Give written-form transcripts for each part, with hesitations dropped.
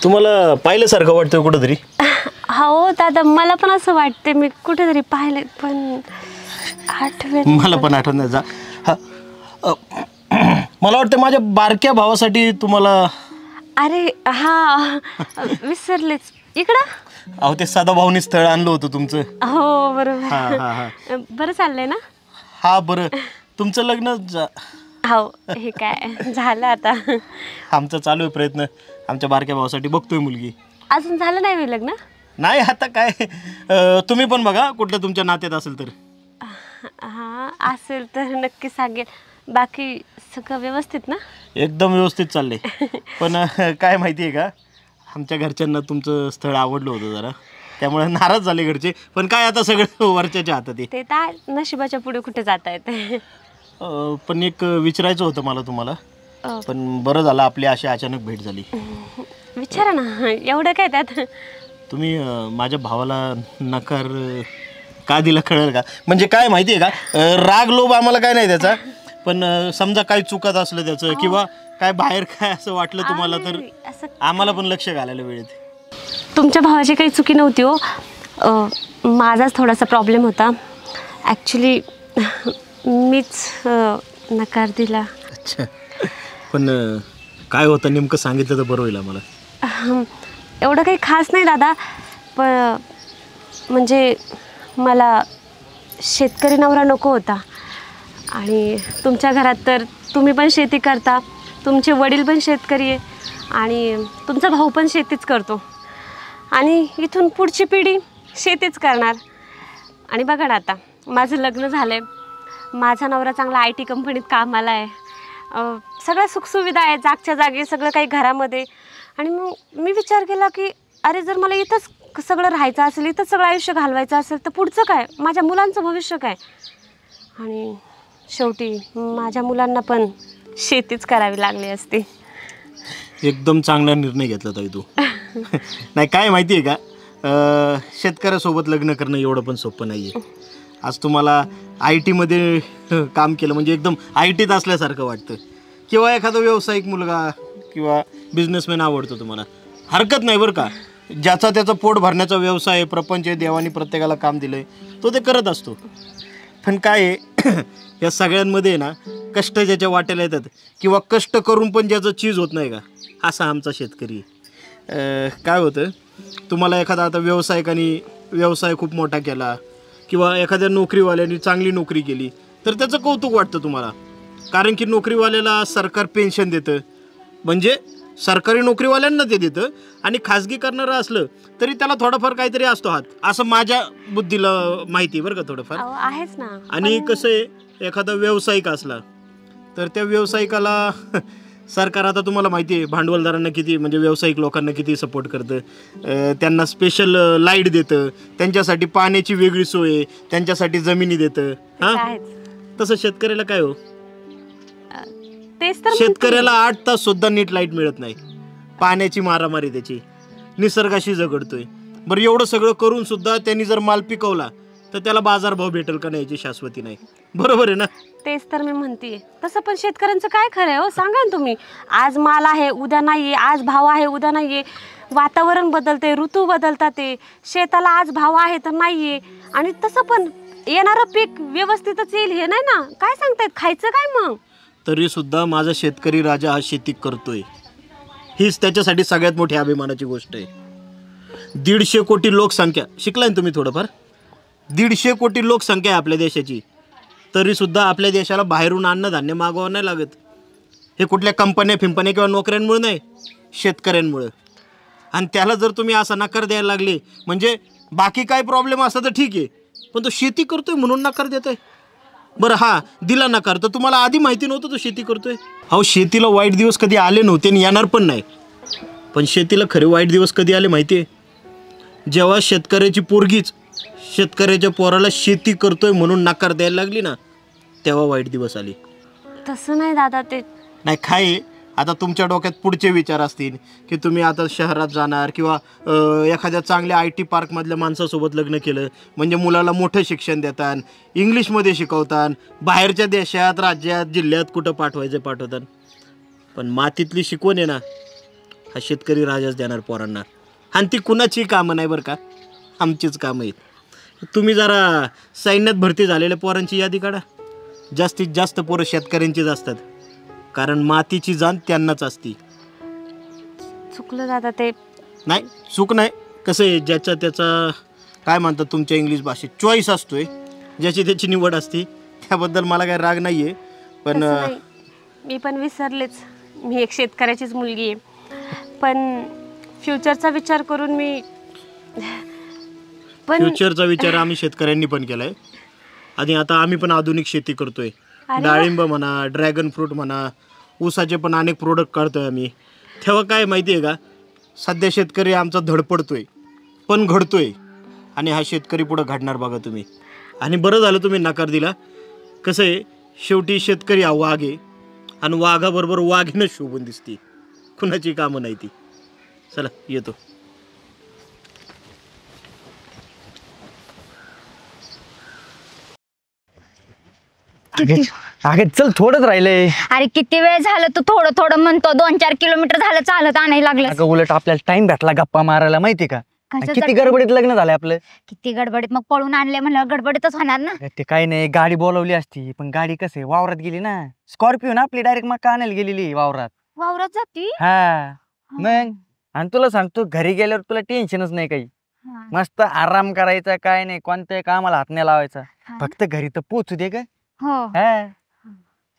तुम्हाला पाहिल्यासारखं वाटतं कुठंतरी? हो दादा, मला पण असं वाटते मी कुठेतरी पाहिले, पण आठवत. मला पण आठवत नाही जा. मला वाटतं माझ्या बारक्या भावासाठी तुम्हाला. अरे हा, विसरलेच. इकडं अहो ते सदाभाऊनी स्थळ आणलं होतं तुमचं. हो बरोबर. हा हा हा. बरं चाललंय ना? हा बरं. तुमचं लग्न हो, हे काय झालं आता. आमचा चालू आहे प्रयत्न. आमच्या बारक्या भावासाठी बघतोय मुलगी. अजून झालं नाही मी लग्न? नाही आता काय, तुम्ही पण बघा कुठलं तुमच्या नात्यात असेल तर. हा असेल तर नक्की सांगेल. बाकी सगळं व्यवस्थित ना? एकदम व्यवस्थित चाललंय. पण काय माहिती आहे का, आमच्या घरच्यांना तुमचं स्थळ आवडलं होतं जरा, त्यामुळे नाराज झाले घरचे. पण काय आता सगळं वरच्याच्या हातात आहे. ते तर नशिबाच्या पुढे कुठे जाता येते. पण एक विचारायचं होतं मला तुम्हाला. पण बरं झालं आपली अशी अचानक भेट झाली. विचारा ना, एवढं काय त्यात. तुम्ही माझ्या भावाला नकार का दिला कळेल का? म्हणजे काय माहिती आहे का, राग लोभ आम्हाला काय नाही त्याचा, पण समजा काही चुकत असलं त्याचं किंवा काय बाहेर काय असं वाटलं तुम्हाला तर आम्हाला पण लक्ष घालायला वेळ येते. तुमच्या भावाची काही चुकी नव्हती हो, माझाच थोडासा प्रॉब्लेम होता ॲक्च्युली. मीच नकार दिला. अच्छा, पण काय होतं नेमकं सांगितलं तर बरं होईल आम्हाला. एवढं काही खास नाही दादा, पण म्हणजे मला शेतकरी नवरा नको होता. आणि तुमच्या घरात तर तुम्ही पण शेती करता, तुमचे वडील पण शेतकरी आहे आणि तुमचा भाऊ पण शेतीच करतो, आणि इथून पुढची पिढी शेतीच करणार. आणि बघा ना, आता माझं लग्न झालं आहे, माझा नवरा चांगला IT कंपनीत कामाला आहे, सगळ्या सुखसुविधा आहे जागच्या जागी, सगळं काही घरामध्ये. आणि मग मी विचार केला की अरे जर मला इथंच सगळं राहायचं असेल, इथंच सगळं आयुष्य घालवायचं असेल, तर पुढचं काय, माझ्या मुलांचं भविष्य काय. आणि शेवटी माझ्या मुलांना पण शेतीच करावी लागली असती. एकदम चांगला निर्णय घेतला ताई तू. नाही काय माहिती आहे का, शेतकऱ्यासोबत लग्न करणं एवढं पण सोपं नाही आहे. आज तुम्हाला IT मध्ये काम केलं म्हणजे एकदम ITत असल्यासारखं वाटतं, किंवा एखादा व्यावसायिक मुलगा किंवा बिझनेसमॅन आवडतो तुम्हाला, हरकत नाही बरं का. ज्याचा त्याचा पोट भरण्याचा व्यवसाय आहे, प्रपंच आहे, देवानी प्रत्येकाला काम दिलं आहे, तो ते करत असतो. पण काय आहे, या सगळ्यांमध्ये ना कष्ट ज्याच्या वाट्याला येतात, किंवा कष्ट करून पण ज्याचं चीज होत नाही का, असा आमचा शेतकरी. काय होतं, तुम्हाला एखादा आता व्यावसायिकाने व्यवसाय खूप मोठा केला, किंवा एखाद्या नोकरीवाल्याने चांगली नोकरी केली, तर त्याचं कौतुक वाटतं तुम्हाला. कारण की नोकरीवाल्याला सरकार पेन्शन देतं, म्हणजे सरकारी नोकरीवाल्यांना ते देतं, आणि खाजगी करणारं असलं तरी त्याला थोडाफार काहीतरी असतो हात, असं माझ्या बुद्धीला माहिती बरं का थोडंफार आहेच ना. आणि कसं आहे, एखादा व्यावसायिक असला तर त्या व्यावसायिकाला सरकार, आता तुम्हाला माहिती आहे भांडवलदारांना किती, म्हणजे व्यावसायिक लोकांना किती सपोर्ट करतं. त्यांना स्पेशल लाईट देतं, त्यांच्यासाठी पाण्याची वेगळी सोय आहे, त्यांच्यासाठी जमिनी देतं. हां, तसं शेतकऱ्याला काय हो, शेतकऱ्याला 8 तास सुद्धा नीट लाईट मिळत नाही, पाण्याची मारामारी त्याची, निसर्गाशी झगडतोय. बरं एवढं सगळं करून सुद्धा त्यांनी जर माल पिकवला तर त्याला बाजारभाव भेटेल का नाही याची शाश्वती नाही. बरोबर आहे ना? तेच तर मी म्हणते. तसं पण शेतकऱ्यांचं काय खरं आहे हो, सांगा ना तुम्ही. आज माल आहे उद्या नाहीये, आज भाव आहे उद्या नाहीये, वातावरण बदलते, ऋतू बदलतात, ते शेताला आज भाव आहे तर नाहीये, आणि तसं पण येणारं पीक व्यवस्थितच येईल हे नाही ना, काय सांगतायत, खायचं काय मग. तरी सुद्धा माझा शेतकरी राजा हा शेती करतोय, हीच त्याच्यासाठी सगळ्यात मोठी अभिमानाची गोष्ट आहे. 150 कोटी लोकसंख्या, शिकलाय तुम्ही थोडंफार, 150 कोटी लोकसंख्या आहे आपल्या देशाची, तरी सुद्धा आपल्या देशाला बाहेरून अन्नधान्य मागवावं नाही लागत. हे कुठल्या कंपन्या फिंपन्या किंवा नोकऱ्यांमुळे नाही, शेतकऱ्यांमुळं. आणि त्याला जर तुम्ही असा नकार द्यायला लागले, म्हणजे बाकी काय प्रॉब्लेम असता तर ठीक आहे, पण तो शेती करतोय म्हणून नकार देतोय. बरं हा दिला नकार, तर तुम्हाला आधी माहिती नव्हतं तो शेती करतोय? अहो शेतीला वाईट दिवस कधी आले नव्हते आणि येणार पण नाही. पण शेतीला खरे वाईट दिवस कधी आले माहिती आहे? जेव्हा शेतकऱ्याची पोरगीच शेतकऱ्याच्या पोराला शेती करतोय म्हणून नकार द्यायला लागली ना, तेव्हा वाईट दिवस आले. तसं नाही दादा, ते नाही काय, आता तुमच्या डोक्यात पुढचे विचार असतील की तुम्ही आता शहरात जाणार, किंवा एखाद्या चांगल्या IT पार्कमधल्या माणसासोबत लग्न केलं म्हणजे मुलाला मोठं शिक्षण देतात, इंग्लिशमध्ये शिकवतात, बाहेरच्या देशात, राज्यात, जिल्ह्यात कुठं पाठवायचं पाठवतात. पण मातीतली शिकवण आहे ना, हा शेतकरी राजाच देणार पोरांना. आणि ती कुणाची कामं नाही बरं का, आमचीच कामं आहेत. तुम्ही जरा सैन्यात भरती झालेल्या पोरांची यादी काढा. जास्तीत जास्त पोरं शेतकऱ्यांचीच असतात, कारण मातीची जाण त्यांनाच असती. चुकलं दादा, ते नाही चूक नाही. कसं आहे, ज्याचा त्याचा काय म्हणतात तुमच्या इंग्लिश भाषेत चॉईस असतोय, ज्याची त्याची निवड असते. त्याबद्दल मला काही राग नाही आहे. पण तसं नाही. मी पण विसरलेच, मी एक शेतकऱ्याचीच मुलगी आहे. पण फ्युचरचा विचार करून मी पण फ्युचरचा विचार आम्ही शेतकऱ्यांनी पण केलाय. आणि आता आम्ही पण आधुनिक शेती करतोय. डाळिंब म्हणा, ड्रॅगन फ्रूट म्हणा, ऊसाचे पण अनेक प्रोडक्ट काढतोय आम्ही. तेव्हा काय माहिती आहे का, सध्या शेतकरी आमचा धडपडतोय पण घडतोय. आणि हा शेतकरी पुढं घडणार बघा तुम्ही. आणि बरं झालं तुम्ही नकार दिला. कसं आहे, शेवटी शेतकरी हा वाघ आहे, आणि वाघाबरोबर वाघीनं शोभून दिसते. कुणाची कामं नाही ती. चला येतो. अगे चल, थोडंच राहिलंय. अरे किती वेळ झालं तू थोडं थोडं म्हणतो. 2-4 किलोमीटर झालं चालत आणायला लागलं. अगं उलट आपल्याला टाइम भेटला गप्पा मारायला, माहिती का. कशाचं किती time? गडबडीत लग्न झालंय आपलं. किती गडबडीत, मग पळून आणले म्हणलं गडबडीतच होणार ना. ते काही नाही, गाडी बोलवली असती, पण गाडी कसं आहे, वावरात गेली ना. स्कॉर्पिओ ना आपली, डायरेक्ट मका आणायला गेलेली वावरात. वावरात जाती. हा मग, आणि तुला सांगतो, घरी गेल्यावर तुला टेन्शनच नाही काही. मस्त आराम करायचा, काय नाही, कोणत्याही कामाला हात नाही लावायचा. फक्त घरी तर पोचू दे का. हो. हा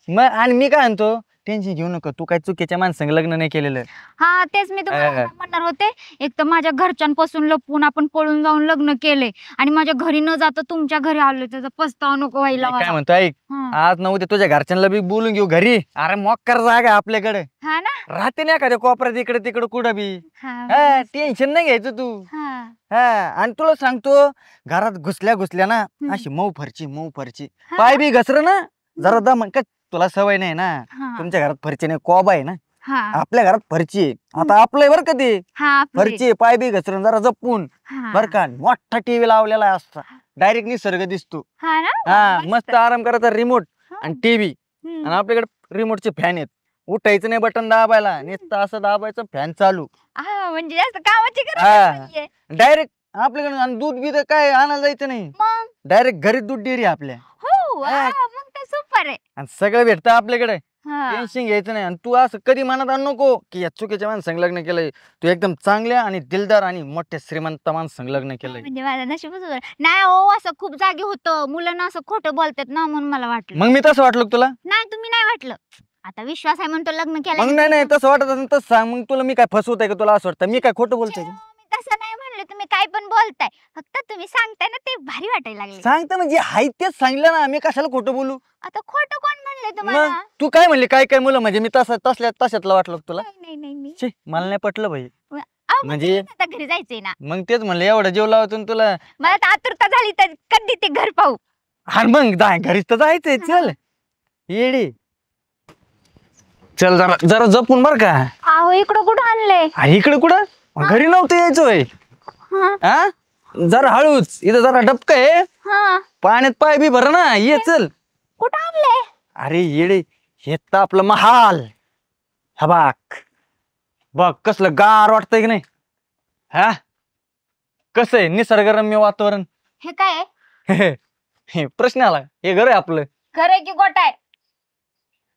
मग, आणि मी काय म्हणतो, टेन्शन घेऊ नको, तू काय चुकीच्या माणसांग लग्न नाही केलेलं. हा तेच मी तुम्हाला म्हणणार होते. एक तर माझ्या घरच्यांपासून लपून आपण पळून जाऊन लग्न केले, आणि माझ्या घरी न जाता तुमच्या घरी आलो, त्याचा पस्तावा नको व्हायला मी काय मला. म्हणतो, ऐक, आज नव्हते तुझ्या घरच्यांना बी बोलून घेऊ घरी. अरे मोक्कर जागा आपल्याकडे, हा ना. राहते नाही एखाद्या कोपऱ्यात इकडे तिकडे कुठं बी. हा. टेन्शन नाही घ्यायचं तू. हा. हा, आणि तुला सांगतो, घरात घुसल्या ना अशी मऊ फरची पाय बी घसर ना जरा दम का. तुला सवय नाही ना, हा. तुमच्या घरात फरची नाही, कोबा आहे ना. हा. आपल्या घरात फरची आहे. आता आपलं बर का ते हा, आपली. फरची, पाय बी घसरून जरा जपून. हा. बर का, मोठा टीव्ही लावलेला असता, डायरेक्ट निसर्ग दिसतो. हा ना. हा, मस्त आराम करायचा, रिमोट आणि टीव्ही. हम्म. आणि आपल्याकडे रिमोटचे फॅन आहेत, उठायचं नाही बटन दाबायला, नुसतं असं दाबायचं, फॅन चालू. हा, म्हणजे जास्त कामाची गरज हा. नाहीये. डायरेक्ट आपल्याकडे. आणि दूध बी तर काय आणायला जायचं नाही, मग डायरेक्ट घरी दूध डेअरी आपल्या. हो. हा. मग तर सुपर आहे. आणि सगळं भेटतं आपल्याकडे, हा. टेन्शन घ्यायचं नाही. आणि तू असं कधी मनात आणू नको की या चुकीच्या माणसांग लग्न केलंय. तू एकदम चांगल्या आणि दिलदार आणि मोठ्या श्रीमंत माणसांग लग्न केलंय. म्हणजे माझं नशीबच होतं. नाही हो, असं खूप जागी होतं, मुलांना असं खोटं बोलतात ना, म्हणून मला वाटलं. मग मी तसं वाटलं का तुला. नाही, तुम्ही नाही वाटलं. आता विश्वास आहे म्हणतो लग्न मग केलं. नाही तसं वाटत असेल तसं सांग. मग तुला मी काय फसवत आहे का, तुला असं वाटतं मी काय खोटं बोलतोय का. मी तसं नाही म्हणलं, तुम्ही काय पण बोलताय. फक्त तुम्ही सांगताय ना, ते भारी वाटायला लागले. सांगतं म्हणजे हाय तेच सांगितलं ना, मी कशाला खोटं बोलू. आता खोटं कोण म्हणलंय मग तुम्हाला. तू काय म्हणले, काय काय मुलं म्हणजे मी तशातला वाटलं का तुला. नाही. छे, मला नाही पटलं भाई. अहो, म्हणजे आता घरी जायचंय ना. मग तेच म्हणलं, एवढं जीव लावतो तुला. मला तर आतुरता झाली, तर कधी ते घर पाहू. हा मग घरीच तर जायचंय. चल येडी, चल जरा जरा जपून बर का. अहो, इकडं कुठं आणलंय. अरे इकडे कुठं, घरी नव्हतं यायचोय. हा. हा, जरा हळूच, इथं जरा डबक आहे, हा. पाण्यात पाय बी भर ना. ये चल. कुठं आणलंय. अरे येडे, हे तर आपलं महाल. हा बघ कसलं गार वाटतंय की नाही. हा, कसं आहे निसर्गरम्य वातावरण. हे काय आहे? हे प्रश्न आला, हे घर आहे आपलं. घर आहे की गोठा आहे.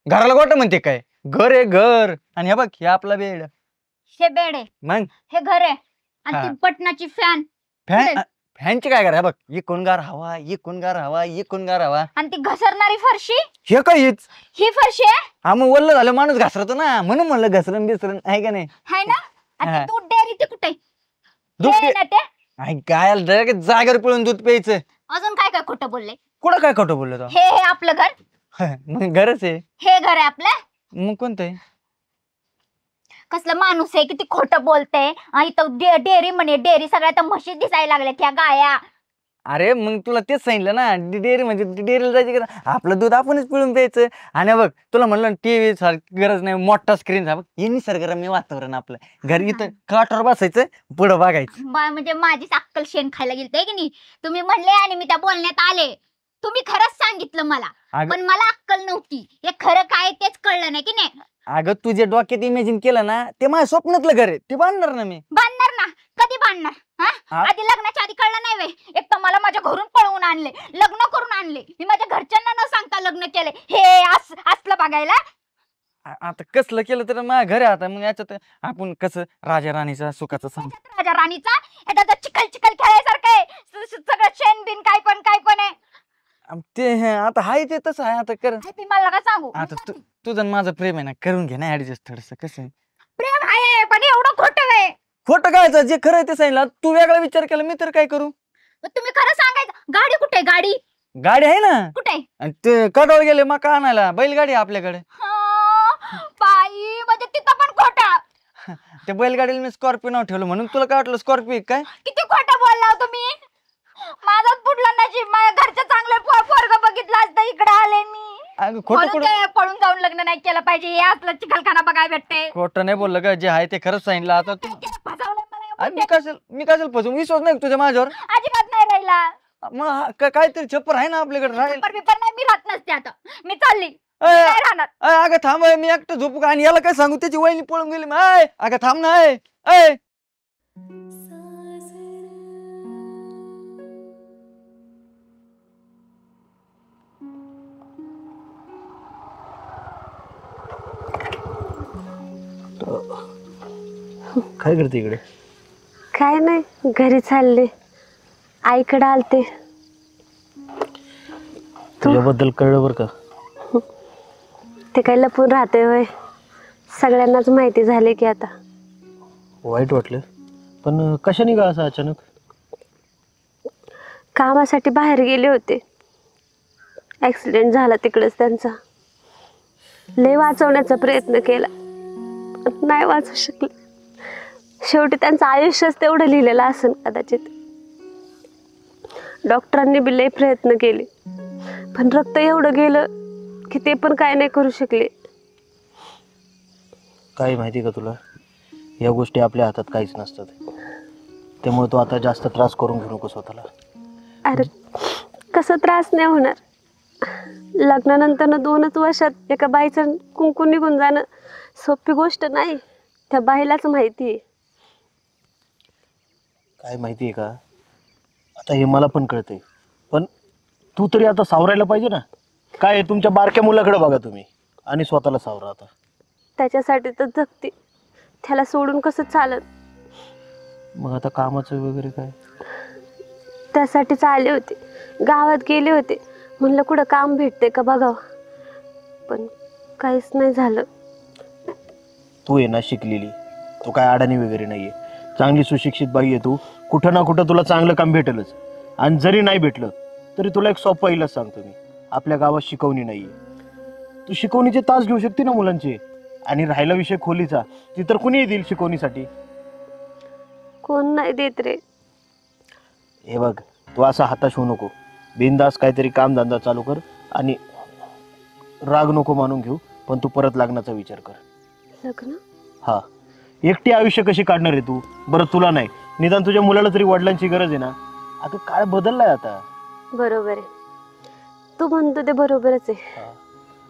घराला गोठा म्हणते काय, घर आहे घर. आणि हे बघ, हे आपला बेड. हे बेड आहे. मग हे घर आहे. आणि हा. ती पटनाची फॅन. फॅन, फॅनची काय करा बघ, इकून गार हवा, इकून गार हवा, इकून गार हवा. आणि ती घसरणारी फरशी. हे काय हेच. ही फरशी आहे. हा मग वल्ल झालं माणूस घसरतो ना, म्हणून म्हणलं घसरण बिसरण आहे का नाही. हाय ना. आणि हा. ती दूध डेअरी ते कुठे आहे? दूध हे आहे ना ते. आहे काय, डायरेक्ट जागेवर पिळून दूध प्यायचं. अजून काय काय खोटं बोलले. कुठं काय खोटं बोललो तो. हे आपलं घर. मग घरच आहे. हे घर आहे आपलं. मग कोणतं आहे. कसलं माणूस आहे किती खोटं बोलते. इथं डेअरी म्हणे, डेअरी सगळ्या तर म्हशी दिसायला लागल्या त्या गाया. अरे मग तुला तेच सांगितलं ना, डेअरी म्हणजे डेअरीला जायची का, आपलं दूध आपणच पिळून प्यायचं. आणि बघ तुला म्हणलं टीव्ही सारखी गरज नाही, मोठा स्क्रीन बघ, हे निसर्गरम्य वातावरण आपलं. घरी इथं काठावर बसायचं, पुढं बघायचं. म्हणजे माझीच अक्कल शेण खायला गेलते की नाही. तुम्ही म्हणले आणि मी त्या बोलण्यात आले. तुम्ही खरंच सांगितलं मला, अगं पण मला अक्कल नव्हती. हे खरं काय तेच कळलं नाही की नाही. अगं तुझ्या डोक्यात इमॅजिन केलं ना, ते माझ्या स्वप्नातलं घर आहे, ते बांधणार ना मी. बांधणार ना, कधी बांधणार? हा? आधी लग्नाच्या आधी कळलं नाही वे. एक तर मला माझ्या घरून पळवून आणले, लग्न करून आणले, मी माझ्या घरच्यांना न सांगता लग्न केले. हे असलं बघायला. आता कसलं केलं तर माझ्या घर आहे आता, मग याच्यात आपण कसं राजा राणीचा सुखाचा सांग. त्याच्यात राजा राणीचा ह्याच्यात चिखल चिखल खेळायसारखं आहे. सगळं शेण बिन काय पण आहे. ते आता हाय ते तसं आहे, आता कर. ते मला का सांगू. आता तुझं आणि माझं प्रेम आहे ना, करून घे ना ऍडजस्ट थोडस. कसं आहे, प्रेम आहे पण एवढं खोटं आहे. खोटं काय, जे खरं आहे ते सांगितलं. तू वेगळा विचार केला, मी तर काय करू. मग तुम्ही खरं सांगायचं. गाडी कुठे आहे? गाडी गाडी आहे ना, कुठे? आणि ते कडावर गेले मका आणायला, बैलगाडी आहे आपल्याकडे. बाई म्हणजे तिथं पण खोटा. त्या बैलगाडीला मी स्कॉर्पिओ नाव ठेवलं, म्हणून तुला काय वाटलं स्कॉर्पिओ काय. किती खोटं बोलला हो तुम्ही. माझाच पुढलं नशीब, माझ्या घरचं चांगलं पोरग बघितलं असतं, इकडे आले मी. अगं खोटं म्हणून खोटं ते पळून जाऊन लग्न नाही केलं पाहिजे. हे असलं चिखलखाना बघायला भेटते. खोटं नाही बोललं का, जे आहे ते खरंच सांगितलं. आता तू फसवलं मला या आणि मी कशाला फसवून, विश्वास नाही का तुझ्या माझ्यावर. अजिबात नाही राहिला. मग काहीतरी छप्पर आहे ना आपल्याकडे, राहील. पेपर नाही, मी राहत नसते आता. मी चालली, मी अय, नाही राहणार. अगं थांब, मी एकटं झोपू का, आणि याला काय सांगू, त्याची वहिनी पळून गेली. अगं थांब ना. अय काय करते इकडे? काय नाही, घरी चालले, आईकडे आलते. तुझ्याबद्दल कळलं बरं का. ते काही लपून राहते होय, सगळ्यांनाच माहिती झाले की आता. वाईट वाटलं, पण कशाने का असं अचानक? कामासाठी बाहेर गेले होते, ॲक्सिडेंट झाला तिकडेच त्यांचा. लय वाचवण्याचा प्रयत्न केला, पण नाही वाचू शकले. शेवटी त्यांचं आयुष्यच तेवढं लिहिलेलं असेल कदाचित. डॉक्टरांनी बी लय प्रयत्न केले, पण रक्त एवढं गेलं की ते पण काय नाही करू शकले. काय माहिती का तुला, या गोष्टी आपल्या हातात काहीच नसतात. त्यामुळे तू आता जास्त त्रास करून घेऊ नको स्वतःला. अरे कसा त्रास नाही होणार. लग्नानंतर 2च वर्षात एका बाईचं कुंकू निघून जाणं सोपी गोष्ट नाही, त्या बाईलाच माहिती आहे. काय माहिती आहे का, आता हे मला पण कळते, पण तू तरी आता सावरायला पाहिजे ना. काय तुमच्या बारक्या मुलाकडे बघा तुम्ही, आणि स्वतःला सावरा आता. त्याच्यासाठी तर जगते, त्याला सोडून कसं चालत. मग आता कामाचं वगैरे काय? त्यासाठीच आले होते, गावात गेले होते, म्हणलं कुठं काम भेटते का बघावं, पण काहीच नाही झालं. तू आहे ना शिकलेली, तू काय अडाणी वगैरे नाहीये, चांगली सुशिक्षित बाई आहे तू. कुठं ना कुठं तुला चांगलं काम भेटेलच. आणि जरी नाही भेटलं तरी तुला एक सोपं इलाज सांगतो मी. आपल्या गावात शिकवणी नाहीये, तू शिकवणीचे तास घेऊ शकते ना मुलांचे. आणि राहिला विषय खोलीचा, ती तर कुणीही देईल शिकवणीसाठी. कोण नाही देत रे. हे बघ, तू असा हताश होऊ नको. बिनधास्त काहीतरी कामधंदा चालू कर, आणि राग नको मानून घेऊ, पण तू परत लग्नाचा विचार कर. लग्न? हा, एकटी आयुष्य कशी काढणार आहे तू? बरं तुला नाही, निदान तुझ्या मुलाला तरी वडिलांची गरज आहे ना. अगं काळ बदललाय आता. बरोबर आहे, तू म्हणतो ते बरोबरच आहे.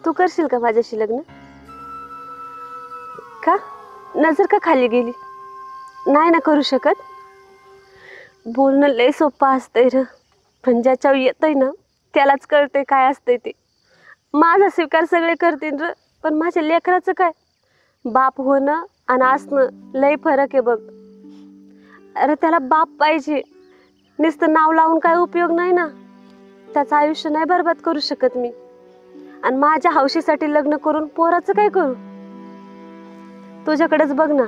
तू करशील का माझ्याशी लग्न? का नजर का खाली गेली? नाही ना करू शकत? बोलणं लय सोपं असतंय र, पण ज्याच्यावर येतंय ना त्यालाच कळतंय काय असतंय ते. माझा स्वीकार सगळे करतील र, पण माझ्या लेकराचं काय? बाप होणं आणि असणं लय फरक आहे बघ. अरे त्याला बाप पाहिजे, नुसतं नाव लावून काय उपयोग नाही ना. त्याचं आयुष्य नाही बरबाद करू शकत मी. आणि माझ्या हौशीसाठी लग्न करून पोराचं काय करू? तुझ्याकडेच बघ ना,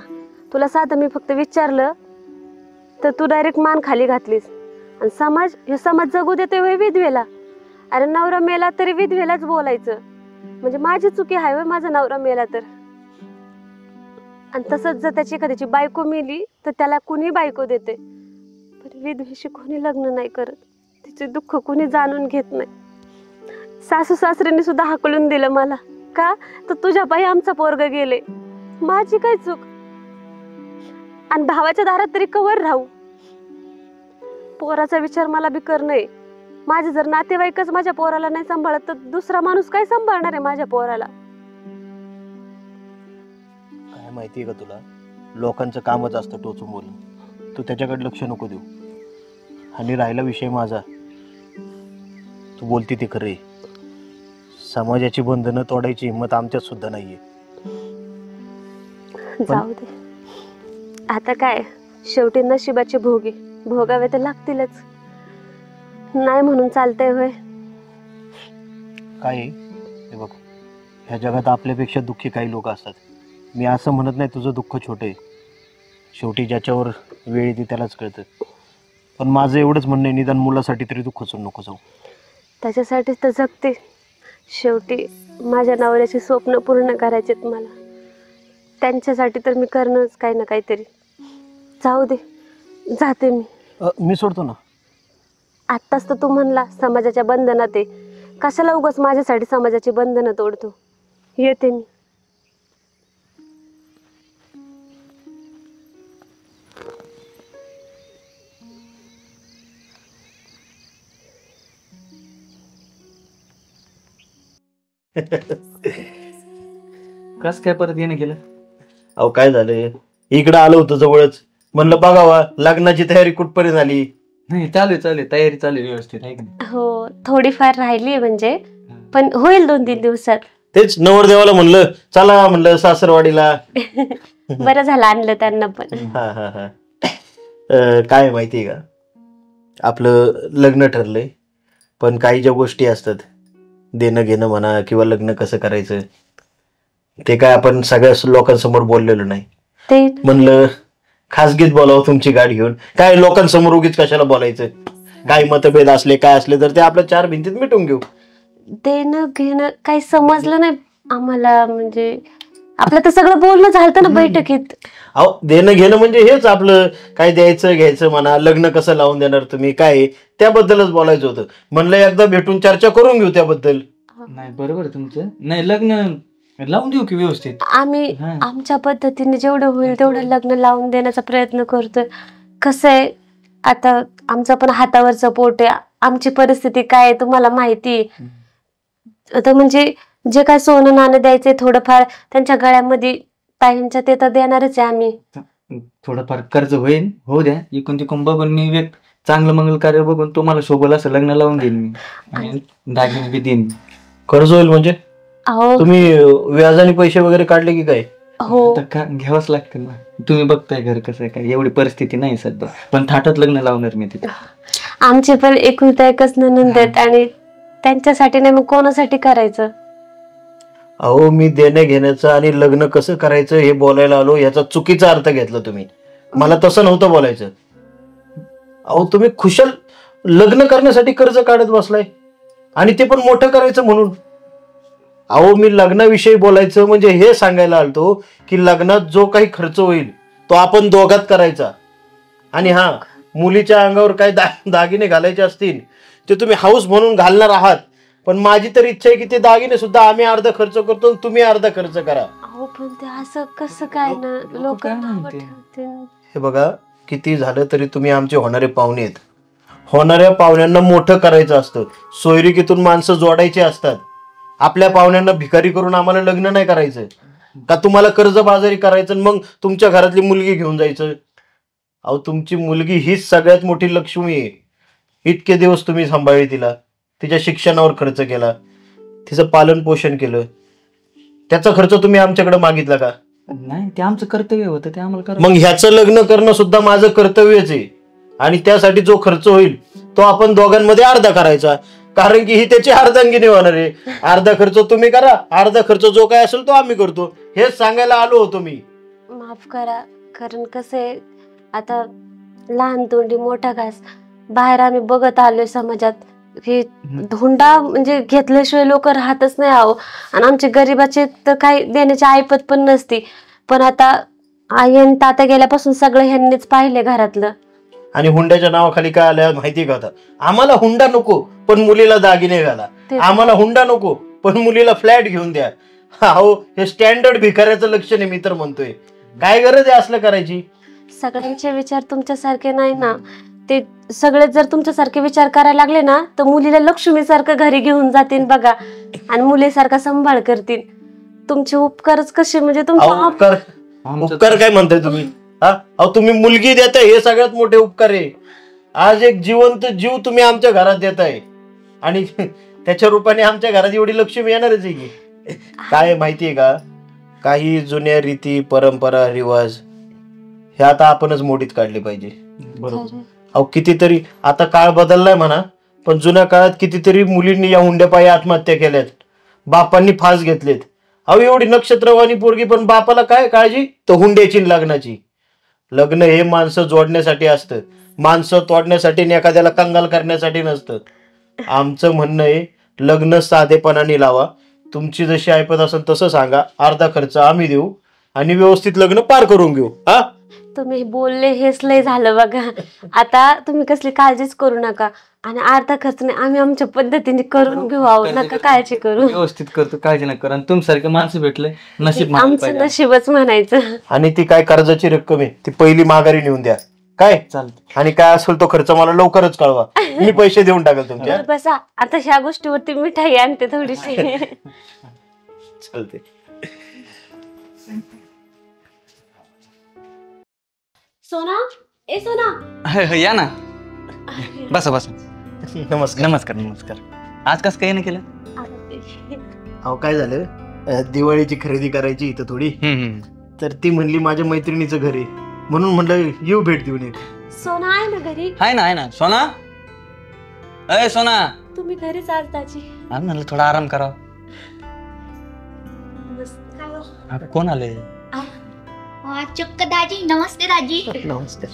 तुला साधं मी फक्त विचारलं तर तू डायरेक्ट मान खाली घातलीस. आणि समाज जगू देतोय होय विधवेला? अरे नवरा मेला तरी विधवेलाच बोलायचं, म्हणजे माझी चुकी आहे होय माझा नवरा मेला तर? आणि तसंच जर त्याची एखाद्याची बायको मेली तर त्याला कुणी बायको देते, पण विधवेशी कोणी लग्न नाही करत. तिचे दुःख कुणी जाणून घेत नाही. सासू सासऱ्यांनी सुद्धा हाकलून दिलं मला. का तर तुझ्या बाई आमचा पोरग गेले, माझी काय चूक? आणि भावाच्या दारात तरी कवर राहू? पोराचा विचार मला बी करणं आहे. माझे जर नातेवाईकच माझ्या पोराला नाही सांभाळत तर दुसरा माणूस काय सांभाळणार आहे माझ्या पोराला? काय माहितीये का तुला, लोकांचं कामच असतं टोचून बोलणं. तू त्याच्याकडे लक्ष नको देऊ. आणि राहिला विषय माझा, तू बोलती ते खरे. समाजाची बंधनं तोडायची हिंमत आमच्यात सुद्धा नाहीये. जाऊ दे, आता काय, शेवटी नशिबाचे भोगी भोगावे तर लागतीलच. नाही म्हणून चालतंय होय? काय आहे? हे बघ, ह्या जगात आपल्यापेक्षा दुःखी काही लोक असतात. मी असं म्हणत नाही तुझं दुःख छोटं आहे. शेवटी ज्याच्यावर वेळ येते त्यालाच कळतं. पण माझं एवढंच म्हणणं आहे, निदान मुलासाठी तरी तू खचून नको जाऊ. त्याच्यासाठीच तर जगते. शेवटी माझ्या नवऱ्याची स्वप्न पूर्ण करायचेत मला. त्यांच्यासाठी तर मी करणंच काही ना काहीतरी. जाऊ दे, जाते मी. मी सोडतो ना. आत्ताच तर तू म्हणला समाजाच्या बंधनात आहे. कशाला उगाच माझ्यासाठी समाजाची बंधनं तोडतो? येते मी. कस काय परत येणं केलं? अहो काय झालंय, इकडं आलो होतं जवळच, म्हणलं बघावा लग्नाची तयारी कुठपर्यंत झाली. नाही, चालू आहे तयारी चालू आहे व्यवस्थित, आहे की नाही? हो, थोडीफार राहिली म्हणजे, पण होईल 2-3 दिवसात. तेच नवरदेवाला म्हणलं चला, म्हणलं सासरवाडीला. बरं झालं आणलं त्यांना पण. हा हा हा. काय माहितीये का, आपलं लग्न ठरलंय, पण काही ज्या गोष्टी असतात, देणं घेणं म्हणा किंवा लग्न कसं करायचं, ते काय आपण सगळ्या लोकांसमोर बोललेलो नाही. ते म्हणलं खासगीत बोलावं तुमची गाडी घेऊन. काय लोकांसमोर उगीच कशाला बोलायचं? काही मतभेद असले काय असले तर ते आपल्या 4 भिंतीत मिटून घेऊ. देणं घेणं काही समजलं नाही आम्हाला. म्हणजे आपलं तर सगळं बोलणं झालं ना बैठकीत. अहो, देणं घेणं म्हणजे हेच आपलं, काय द्यायचं घ्यायचं म्हणा, लग्न कसं लावून देणार तुम्ही, काय त्याबद्दलच बोलायचं होतं. म्हणलं एकदा भेटून चर्चा करून घेऊ त्याबद्दल. नाही, बरोबर आहे तुमचं. नाही, लग्न लावून देऊ की व्यवस्थित. आम्ही आमच्या पद्धतीने जेवढं होईल तेवढं लग्न लावून देण्याचा प्रयत्न करतोय. कसं आहे, आता आमचं पण हातावरचं पोट आहे. आमची परिस्थिती काय आहे तुम्हाला माहिती आहे. आता म्हणजे जे काय सोनं नाणं द्यायचंय थोडंफार त्यांच्या गळ्यामध्ये ताईंच्या, ते तर देणारच आहे आम्ही. थोडंफार कर्ज होईल, होऊ द्या. इकून तिकून बघून मी एक चांगलं मंगल कार्य बघून तुम्हाला शोभल असं लग्न लावून देईन मी, आणि दागिने बी देईन. कर्ज होईल म्हणजे अहो तुम्ही व्याजाने पैसे वगैरे काढले की काय? हो, आता का घ्यावंच लागतं ना. तुम्ही बघताय घर कसं आहे, काय एवढी परिस्थिती नाही सध्या, पण थाटात लग्न लावणार मी तिथे. आमचे पण एकुलता एकच नणंद आहेत आणि त्यांच्यासाठी नाही मग कोणासाठी करायचं? अहो, मी देण्या घेण्याचं आणि लग्न कसं करायचं हे बोलायला आलो, याचा चुकीचा अर्थ घेतला तुम्ही. मला तसं नव्हतं बोलायचं. अहो, तुम्ही खुशाल लग्न करण्यासाठी कर्ज काढत बसलाय, आणि ते पण मोठं करायचं म्हणून. अहो, मी लग्नाविषयी बोलायचं म्हणजे हे सांगायला आलतो की लग्नात जो काही खर्च होईल तो आपण दोघात करायचा. आणि हा, मुलीच्या अंगावर काय दागिने घालायचे असतील ते तुम्ही हाऊस म्हणून घालणार आहात, पण माझी तर इच्छा आहे की ते दागिने सुद्धा आम्ही अर्धा खर्च करतो, तुम्ही अर्धा खर्च करा. अहो पण ते असं कसं काय ना, लोक काय म्हणते? हे बघा, किती झालं तरी तुम्ही आमचे होणारे पाहुणे आहेत. होणाऱ्या पाहुण्यांना मोठं करायचं असतं, सोयरिकीतून माणसं जोडायची असतात. आपल्या पाहुण्यांना भिकारी करून आम्हाला लग्न नाही करायचं. का तुम्हाला कर्जबाजारी करायचं आणि मग तुमच्या घरातली मुलगी घेऊन जायचं? अहो, तुमची मुलगी हीच सगळ्यात मोठी लक्ष्मी आहे. इतके दिवस तुम्ही सांभाळली तिला, तिच्या शिक्षणावर खर्च केला, तिचं पालन पोषण केलं, त्याचा खर्च तुम्ही आमच्याकडे मागितला का? नाही, ते आमचं कर्तव्य होतं, ते आम्हाला करा. मग ह्याचं लग्न करणं सुद्धा माझं कर्तव्यच आहे. आणि त्यासाठी जो खर्च होईल तो आपण दोघांमध्ये अर्धा करायचा, कारण की ही त्याची अर्धांगिनी होणार आहे. अर्धा खर्च तुम्ही करा, अर्धा खर्च जो काय असेल तो आम्ही करतो, हेच सांगायला आलो होतो मी. माफ करा, कारण कसं आहे, आता लहान तोंडी मोठा घास. बाहेर आम्ही बघत आलोय समाजात हे धोंडा म्हणजे घेतल्याशिवाय लोक राहतच नाही. आहो, आणि आमचे गरीबाचे तर काही देण्याची ऐपत पण नसती. पण आता आई आणि तात्या गेल्यापासून सगळं ह्यांनीच पाहिले घरातलं. आणि हुंड्याच्या नावाखाली काय आल्या माहिती का? आता आम्हाला हुंडा नको पण मुलीला दागिने घाला, आम्हाला हुंडा नको पण मुलीला फ्लॅट घेऊन द्या. अहो, हे स्टँडर्ड भिकाऱ्याचं लक्षण आहे. मी तर म्हणतोय, काय गरज आहे असलं करायची? सगळ्यांचे विचार तुमच्यासारखे नाही ना. ते सगळे जर तुमच्यासारखे विचार करायला लागले ना तर मुलीला लक्ष्मीसारखं घरी घेऊन जातील बघा आणि मुलीसारखा सांभाळ करतील. तुमचे उपकारच कसे म्हणजे अहो, उपकार काय म्हणताय तुम्ही? हा, अहो तुम्ही मुलगी देताय हे सगळ्यात मोठे उपकार आहे. आज एक जिवंत जीव तुम्ही आमच्या घरात देताय आणि त्याच्या रूपाने आमच्या घरात एवढी लक्ष्मी येणारच आहे की. काय माहितीये का, काही जुन्या रीती परंपरा रिवाज हे आता आपणच मोडीत काढले पाहिजे. बरोबर. अहो कितीतरी आता काळ बदललाय म्हणा, पण जुन्या काळात कितीतरी मुलींनी या हुंड्यापायी आत्महत्या केल्यात, बापांनी फास घेतलेत. अहो एवढी नक्षत्रवाणी पोरगी पण बापाला काय काळजी, तर हुंड्याची आणि लग्नाची. लग्न हे माणसं जोडण्यासाठी असतं, माणसं तोडण्यासाठी आणि एखाद्याला कंगाल करण्यासाठी नसतं. आमचं म्हणणं आहे लग्न साधेपणाने लावा. तुमची जशी ऐपत असेल तसं सांगा, अर्धा खर्च आम्ही देऊ आणि व्यवस्थित लग्न पार करून घेऊ. हा, तुम्ही बोलले हेच लय झालं बघा. आता तुम्ही कसली काळजीच करू नका आणि अर्धा खर्च नाही आम्ही आमच्या पद्धतीने करून घेऊ. आहोत नका काळजी करू, व्यवस्थित करतो, काळजी नका करा. तुमच्यासारखे माणसं भेटले नशीब आमचं नशीबच म्हणायचं. आणि ती काय कर्जाची रक्कम आहे ती पहिली माघारी नेऊन द्या. काय चालतं. आणि काय असेल तो खर्च मला लवकरच कळवा, मी पैसे देऊन टाकेल तुमच्या. बसा आता ह्या गोष्टीवरती मिठाई आणते थोडीशी. चालते. सोना, ए सोना, या ना, बसा बसा. नमस्कार. नमस्कार नमस्कार. आज कसं काही नाही केलं? अहो काय झालं, दिवाळीची खरेदी करायची इथं थोडी, तर ती म्हणली माझ्या मैत्रिणीचं घर आहे म्हणून म्हणलं येऊ भेट देऊन एक. सोना आहे ना घरी? आहे ना सोना. अय सोना, तुम्ही घरीच आज दाजी? आम्ही म्हणलं थोडा आराम करा. कोण आले? चक्क दाजी. नमस्ते दाजी. नमस्ते.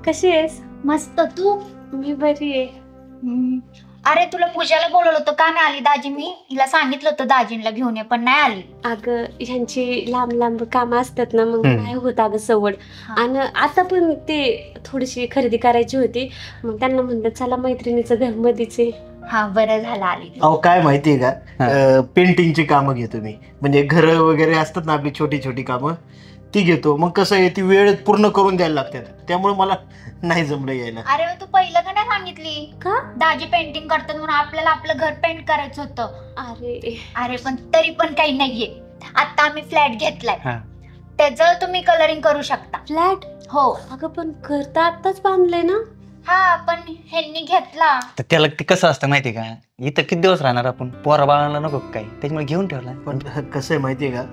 कशी आहेस? मस्त. तू? मी बरी आहे. अरे तुला पूजाला बोलवलं होतं, का नाही आली दाजी? मी हिला सांगितलं होतं दाजींना घेऊन ये, पण नाही आली. अगं ह्यांची लांब लांब कामं असतात ना, मग नाही होत अगं सवड. आणि आता पण ते थोडीशी खरेदी करायची होती, मग त्यांना म्हणलं चला मैत्रिणीचं घर मध्येच आहे. हा बरं झालं आली. अहो काय माहितीये का, पेंटिंगची कामं घेतो मी, म्हणजे घर वगैरे असतात ना आपली छोटी छोटी कामं ती घेतो. मग कसं आहे ती वेळेत पूर्ण करून द्यायला लागतात, त्यामुळे मला नाही जमलं यायला. अरे तू पहिलं का नाही सांगितली? का? दाजी पेंटिंग करतात म्हणून आपल्याला आपलं घर पेंट करायचं होतं. अरे पण तरी पण काही नाहीये. आता आम्ही फ्लॅट घेतलाय, त्याचं तुम्ही कलरिंग करू शकता. फ्लॅट? हो. अगं पण घर तर आताच बांधलंय ना. हा पण ह्यांनी घेतला. तर त्याला ते कसं असतं माहितीये का, इथं किती दिवस राहणार आपण, पोरा बाळाला नको काही, त्याच्यामुळे घेऊन ठेवला. पण कसं आहे माहितीये का,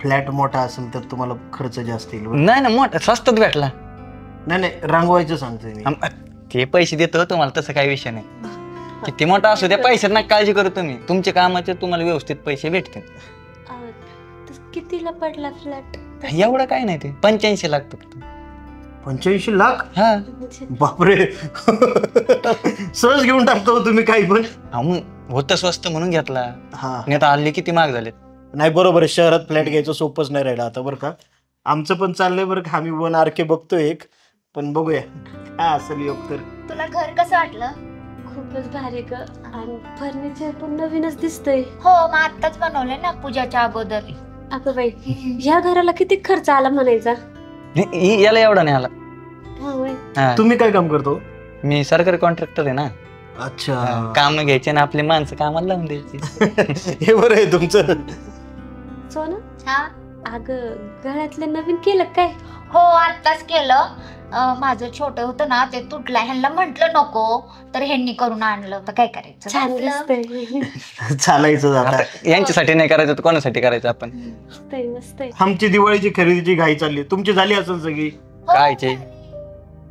फ्लॅट मोठा असेल तर तुम्हाला खर्च जास्त येईल. नाही ना, मोठा स्वस्तात भेटला. नाही रांगवायचं सांगतोय मी. ते पैसे देतो तुम्हाला, तसं काही विषय नाही. किती मोठा असू द्या, पैशात ना काळजी करू तुम्ही. तुमच्या कामाचे तुम्हाला व्यवस्थित पैसे भेटतील. कितीला पडला फ्लॅट? एवढं काय नाही, ते 85 लाख फक्त. 85 लाख? हा. बापरे. सहज घेऊन टाकतो तुम्ही काही पण. मग होतं स्वस्त म्हणून घेतला. हा, नाही तर हल्ली किती महाग झालेत. नाही बरोबर आहे, शहरात फ्लॅट घ्यायचं सोपंच नाही राहिलं आता बरं का. आमचं पण चाललंय बरं का, आम्ही 1 RK बघतोय एक, पण बघूया काय असेल योग. तर तुला घर कसं वाटलं? खूपच भारी ग, आणि फर्निचर पण नवीनच दिसतंय. हो, मग आत्ताच बनवलंय ना पूजाच्या अगोदर. अगं बाई, ह्या घराला किती खर्च आला म्हणायचा? याला एवढा नाही आला. तुम्ही काय काम करतो? मी सरकारी कॉन्ट्रॅक्टर आहे ना. अच्छा. काम घ्यायचे ना आपले माणसं कामाला लावून द्यायची. हे बरं आहे तुमचं. सोना, हा अगं गळ्यातलं नवीन केलं काय? हो, आत्ताच केलं. माझं छोटं होतं ना ते तुटलं, ह्यांना म्हंटल नको तर ह्यांनी करून आणलं. तर काय करायचं, छान दिसतंय. चालायचं आता. यांच्यासाठी नाही करायचं तर कोणासाठी करायचं आपण. मस्त आहे. आमची दिवाळीची खरेदीची घाई चालली, तुमची झाली असेल सगळी? कायचे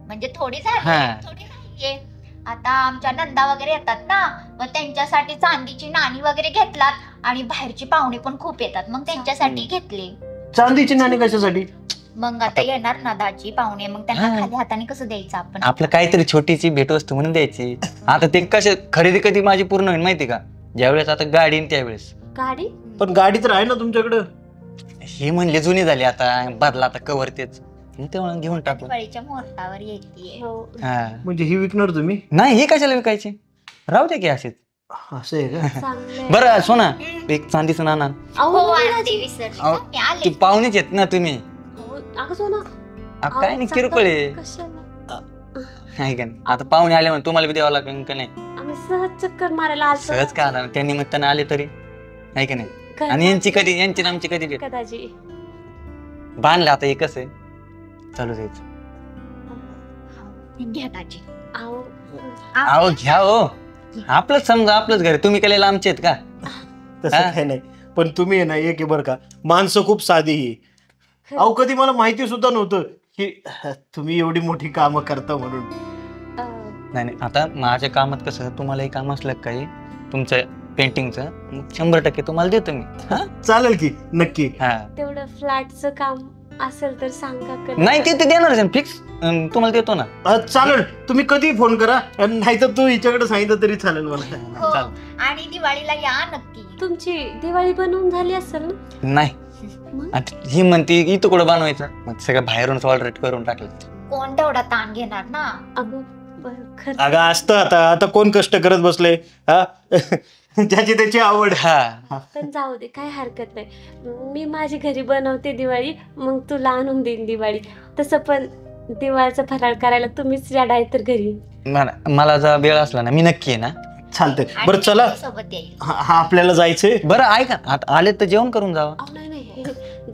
म्हणजे थोडी झाली, थोडी नाहीये. आता आमच्या नंदा वगैरे येतात ना, मग त्यांच्यासाठी चांदीची नाणी वगैरे घेतलात आणि बाहेरची पाहुणे पण खूप येतात, मग त्यांच्यासाठी घेतली. चांदीची नाणी कशासाठी? मग आता येणार ना दाजी पाहुणे, मग त्यांना खाली हाताने कसं द्यायचं आपण? आपलं काहीतरी छोटीची भेटवस्तू म्हणून द्यायची. आता ते कसे खरेदी कधी माझी पूर्ण होईल माहिती का, ज्यावेळेस आता गाडी त्यावेळेस. गाडी? पण गाडी तर आहे ना तुमच्याकडं. हे म्हणले जुनी झाली, आता बदला, आता कवर तेच तेव्हा घेऊन टाकू. दिवाळीच्या मुहूर्तावर येते. म्हणजे ही विकणार तुम्ही? नाही, ही कशाला विकायची, राहू दे की अशीच. असं आहे का? बरं सोना, एक चांदीचं नाणं. तू पाहुणेच येत ना तुम्ही. अगं सोना, काय नाही, किरकोळ आहे. आहे का नाही? आता पाहुणे आले म्हणून तुम्हाला बी द्यावं लागेल का नाही? आम्ही सहज चक्कर मारायला आलो सहज का आला त्या निमित्तानं आले तरी आहे का नाही? आणि यांची ना आमची कधी भेट दाजी. बांधलं आता हे कसं आहे चालू जायचं. घ्या दाजी. अहो घ्या हो, आपलंच समजा आपलंच घर. तुम्ही केलेलं आमचे आहेत का? तसं काय नाही, पण तुम्ही आहे ना एक आहे बरं का, माणसं खूप साधी ही. अहो कधी मला माहिती सुद्धा नव्हतं की तुम्ही एवढी मोठी कामं करता म्हणून. नाही नाही, आता माझ्या कामात कसं तुम्हालाही काम असलं काही तुमचं पेंटिंगचं 100% तुम्हाला देतो मी. चालेल की नक्की. तेवढं फ्लॅटचं काम असेल तर सांगा. नाही ते देणार फिक्स तुम्हाला देतो ना. चालेल, तुम्ही कधी फोन करा, नाही तर तू हिच्याकडे सांगितलं तरी चालेल मला. हो, चालेल. आणि दिवाळीला या नक्की. तुमची दिवाळी बनवून झाली असेल ना? नाही, आता ही म्हणते इथं कुठं बनवायचं, मग सगळं बाहेरूनच ऑर्डर करून टाकलं. कोण तेवढा ताण घेणार ना. अगं खरं अगं असतं आता कोण कष्ट करत बसले हा. ज्याची त्याची आवड. पण जाऊ दे, काय हरकत नाही. मी माझी घरी बनवते दिवाळी, मग तुला आणून देईन दिवाळी. तसं पण दिवाळीचा फराळ करायला तुम्हीच या डाय तर घरी. मला जर वेळ असला ना मी नक्की आहे ना. चालतंय. बरं चला, सोबत येईल. हा आपल्याला जायचंय. बरं ऐका, आता आले तर जेवण करून जावं. नाही नाही,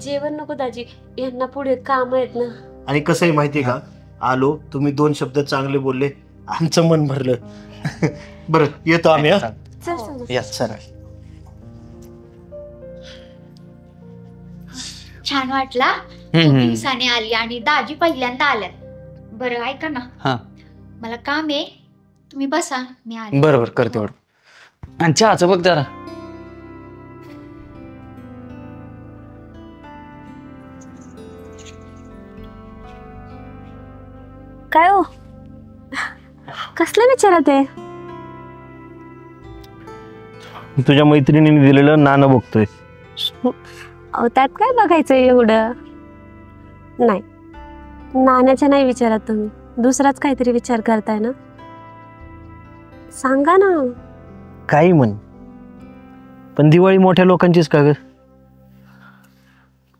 जेवण नको दाजी, यांना पुढे काम आहेत ना. आणि कसं आहे माहितीये का, आलो तुम्ही 2 शब्द चांगले बोलले, आमचं मन भरलं. बरं येतो आम्ही. चल चल. Yes sir. छान वाटला, खूप दिवसाने आली आणि दाजी पहिल्यांदा आल्यात. बरं ऐका ना, मला काम आहे, तुम्ही बसा, मी आले. बरोबर करते बरोबर. आणि चहाचं बघ जरा. काय हो, कसलं विचारत आहे? तुझ्या मैत्रिणीने दिलेलं नाणं बघतोय. अहो त्यात काय बघायचं एवढं? नाही, नाण्याच्या नाही विचारत तुम्ही, दुसराच काहीतरी विचार करताय ना. सांगा ना. काही म्हण, पण दिवाळी मोठ्या लोकांचीच का ग?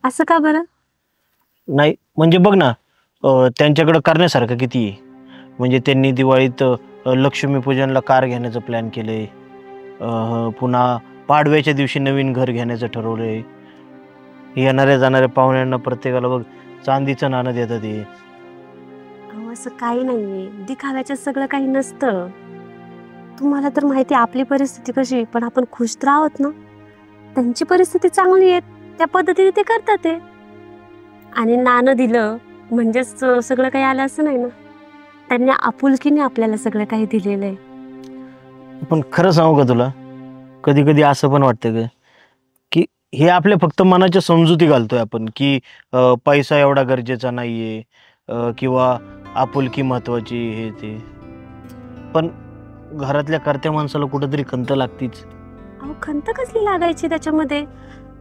असं का बरं? नाही म्हणजे बघ ना, त्यांच्याकडं करण्यासारखं किती आहे. म्हणजे त्यांनी दिवाळीत लक्ष्मीपूजनला कार घेण्याचं प्लॅन केलंय, पुन्हा पाडव्याच्या दिवशी नवीन घर घेण्याचं ठरवलंय. येणाऱ्या जाणाऱ्या पाहुण्यांना प्रत्येकाला बघ चांदीचं नाणं देतात ते. अहो असं काही नाहीये, दिखाव्याचं सगळं काही नसतं. तुम्हाला तर माहिती आपली परिस्थिती कशी, पण आपण खुश तर आहोत ना. त्यांची परिस्थिती चांगली आहे, त्या पद्धतीने ते करतात ते. आणि नाणं दिलं म्हणजेच सगळं काही आलं असं नाही ना. त्यांनी आपुलकीने आपल्याला सगळं काही दिलेलं आहे. पण खरं सांगू का तुला, कधी कधी असं पण वाटतं ग की हे आपल्या फक्त मनाच्या समजुती घालतोय आपण, की पैसा एवढा गरजेचा नाहीये, किंवा आपुलकी महत्वाची हे ते. पण घरातल्या कर्त्या माणसाला कुठंतरी खंत लागतीच. अहो खंत कसली लागायची त्याच्यामध्ये?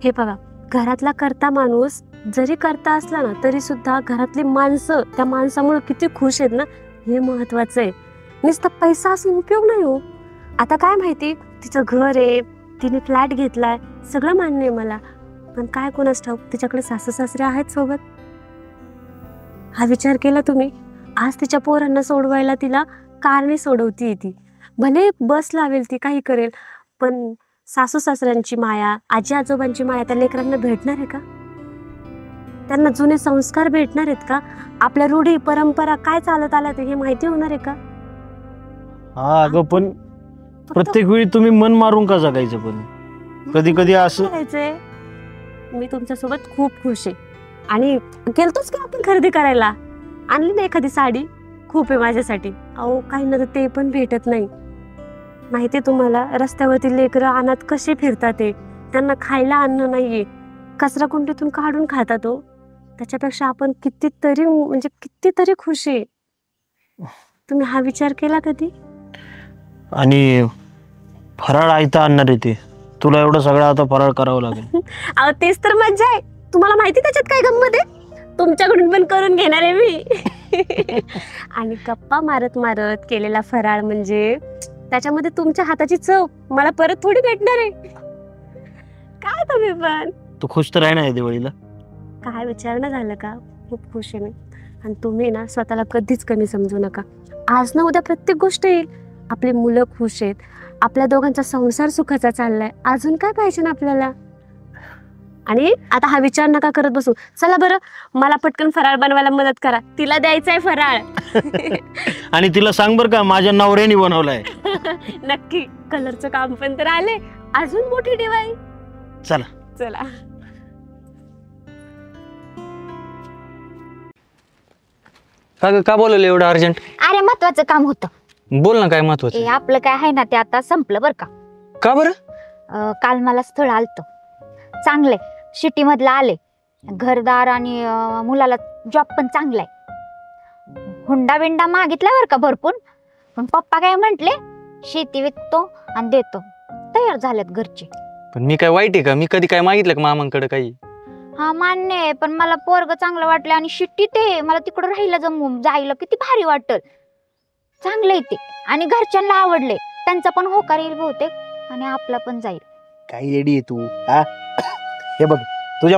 हे बघा, घरातला करता माणूस जरी करता असला ना, तरी सुद्धा घरातली माणसं त्या माणसामुळे किती खुश आहेत ना, हे महत्वाचं आहे. नुसता पैसा असून उपयोग नाही हो. आता काय माहिती, तिचं घर आहे, तिने फ्लॅट घेतलाय, सगळं मान्य आहे मला, पण काय कोणास ठाऊक तिच्याकडे सासू सासरे आहेत सोबत. हा विचार केला तुम्ही? आज तिच्या पोरांना सोडवायला तिला कारने सोडवती ती, भले बस लावेल ती, काही करेल, पण सासू सासऱ्यांची माया, आजी आजोबांची माया त्या लेकरांना भेटणार आहे का? त्यांना जुने संस्कार भेटणार आहेत का? आपल्या रूढी परंपरा काय चालत आल्या हे माहिती होणार आहे का? हा अगं, पण प्रत्येक वेळी तुम्ही मन मारून का जगायचं? पण कधी कधी असं करायचंय. मी तुमच्यासोबत खूप खुश आहे आणि गेलतोच की आपण खरेदी करायला. आणली ना एखादी साडी, खूप आहे माझ्यासाठी. अहो काही ना ते पण भेटत नाही. माहितीये तुम्हाला, रस्त्यावरती लेकरं अनाथ कसे फिरतात ते, त्यांना खायला अन्न नाहीये, कचरा कुंडीतून काढून खातात तो. त्याच्यापेक्षा आपण कितीतरी खुश आहे. तुम्ही हा विचार केला कधी? आणि फराळ आयता आणणार आहे ते, तुला एवढं सगळं आता फराळ करावं लागेल. अहो तेच तर मज्जा आहे. तुम्हाला माहिती त्याच्यात काय गंमत आहे? तुमच्याकडून पण करून घेणार आहे मी. आणि गप्पा मारत मारत केलेला फराळ म्हणजे त्याच्यामध्ये तुमच्या हाताची चव मला परत थोडी भेटणार आहे. काय तुम्ही पण तू खुश तर आहे ना या दिवाळीला? काय विचारणं झालं का? खूप खुश आहे मी. आणि तुम्ही ना स्वतःला कधीच कमी समजू नका. आज ना उद्या प्रत्येक गोष्ट येईल. आपली मुलं खुश आहेत, आपल्या दोघांचा संसार सुखाचा चाललाय, अजून काय पाहिजे ना आपल्याला. आणि आता हा विचार नका करत बसू. चला बरं, मला पटकन फराळ बनवायला मदत करा, तिला द्यायचंय फराळ. आणि तिला सांग बरं का माझ्या नवऱ्याने बनवलाय. नक्की. कलरचं काम पण तर आले, अजून मोठी दिवाळी. चला चला. का बोलवलं एवढं अर्जंट? अरे महत्वाचं काम होतं. बोल ना, काय महत्वाचं? आपलं काय आहे ना ते आता संपलं बरं का. का बरं? काल मला स्थळ आलतं चांगलंय, सिटी मधलं आले, घरदार आणि मुलाला जॉब पण चांगलाय. हुंडा बिंडा मागितला बरं का भरपूर, पण पप्पा काय म्हंटले, शेती विकतो आणि देतो. तयार झालेत घरचे. पण मी काय वाईट आहे का? मी कधी काय मागितलं का मामांकडे काही? हा मान्य आहे, पण मला पोरग चांगलं वाटलं आणि शिट्टी ते मला तिकडं राहिलं जमून जायला किती भारी वाटल. चांगलंय ते आणि घरच्यांना आवडले, त्यांचा पण होकार येईल बहुतेक आणि आपला पण जाईल. काय येडी आहे तू हा? हे बघ, तुझ्या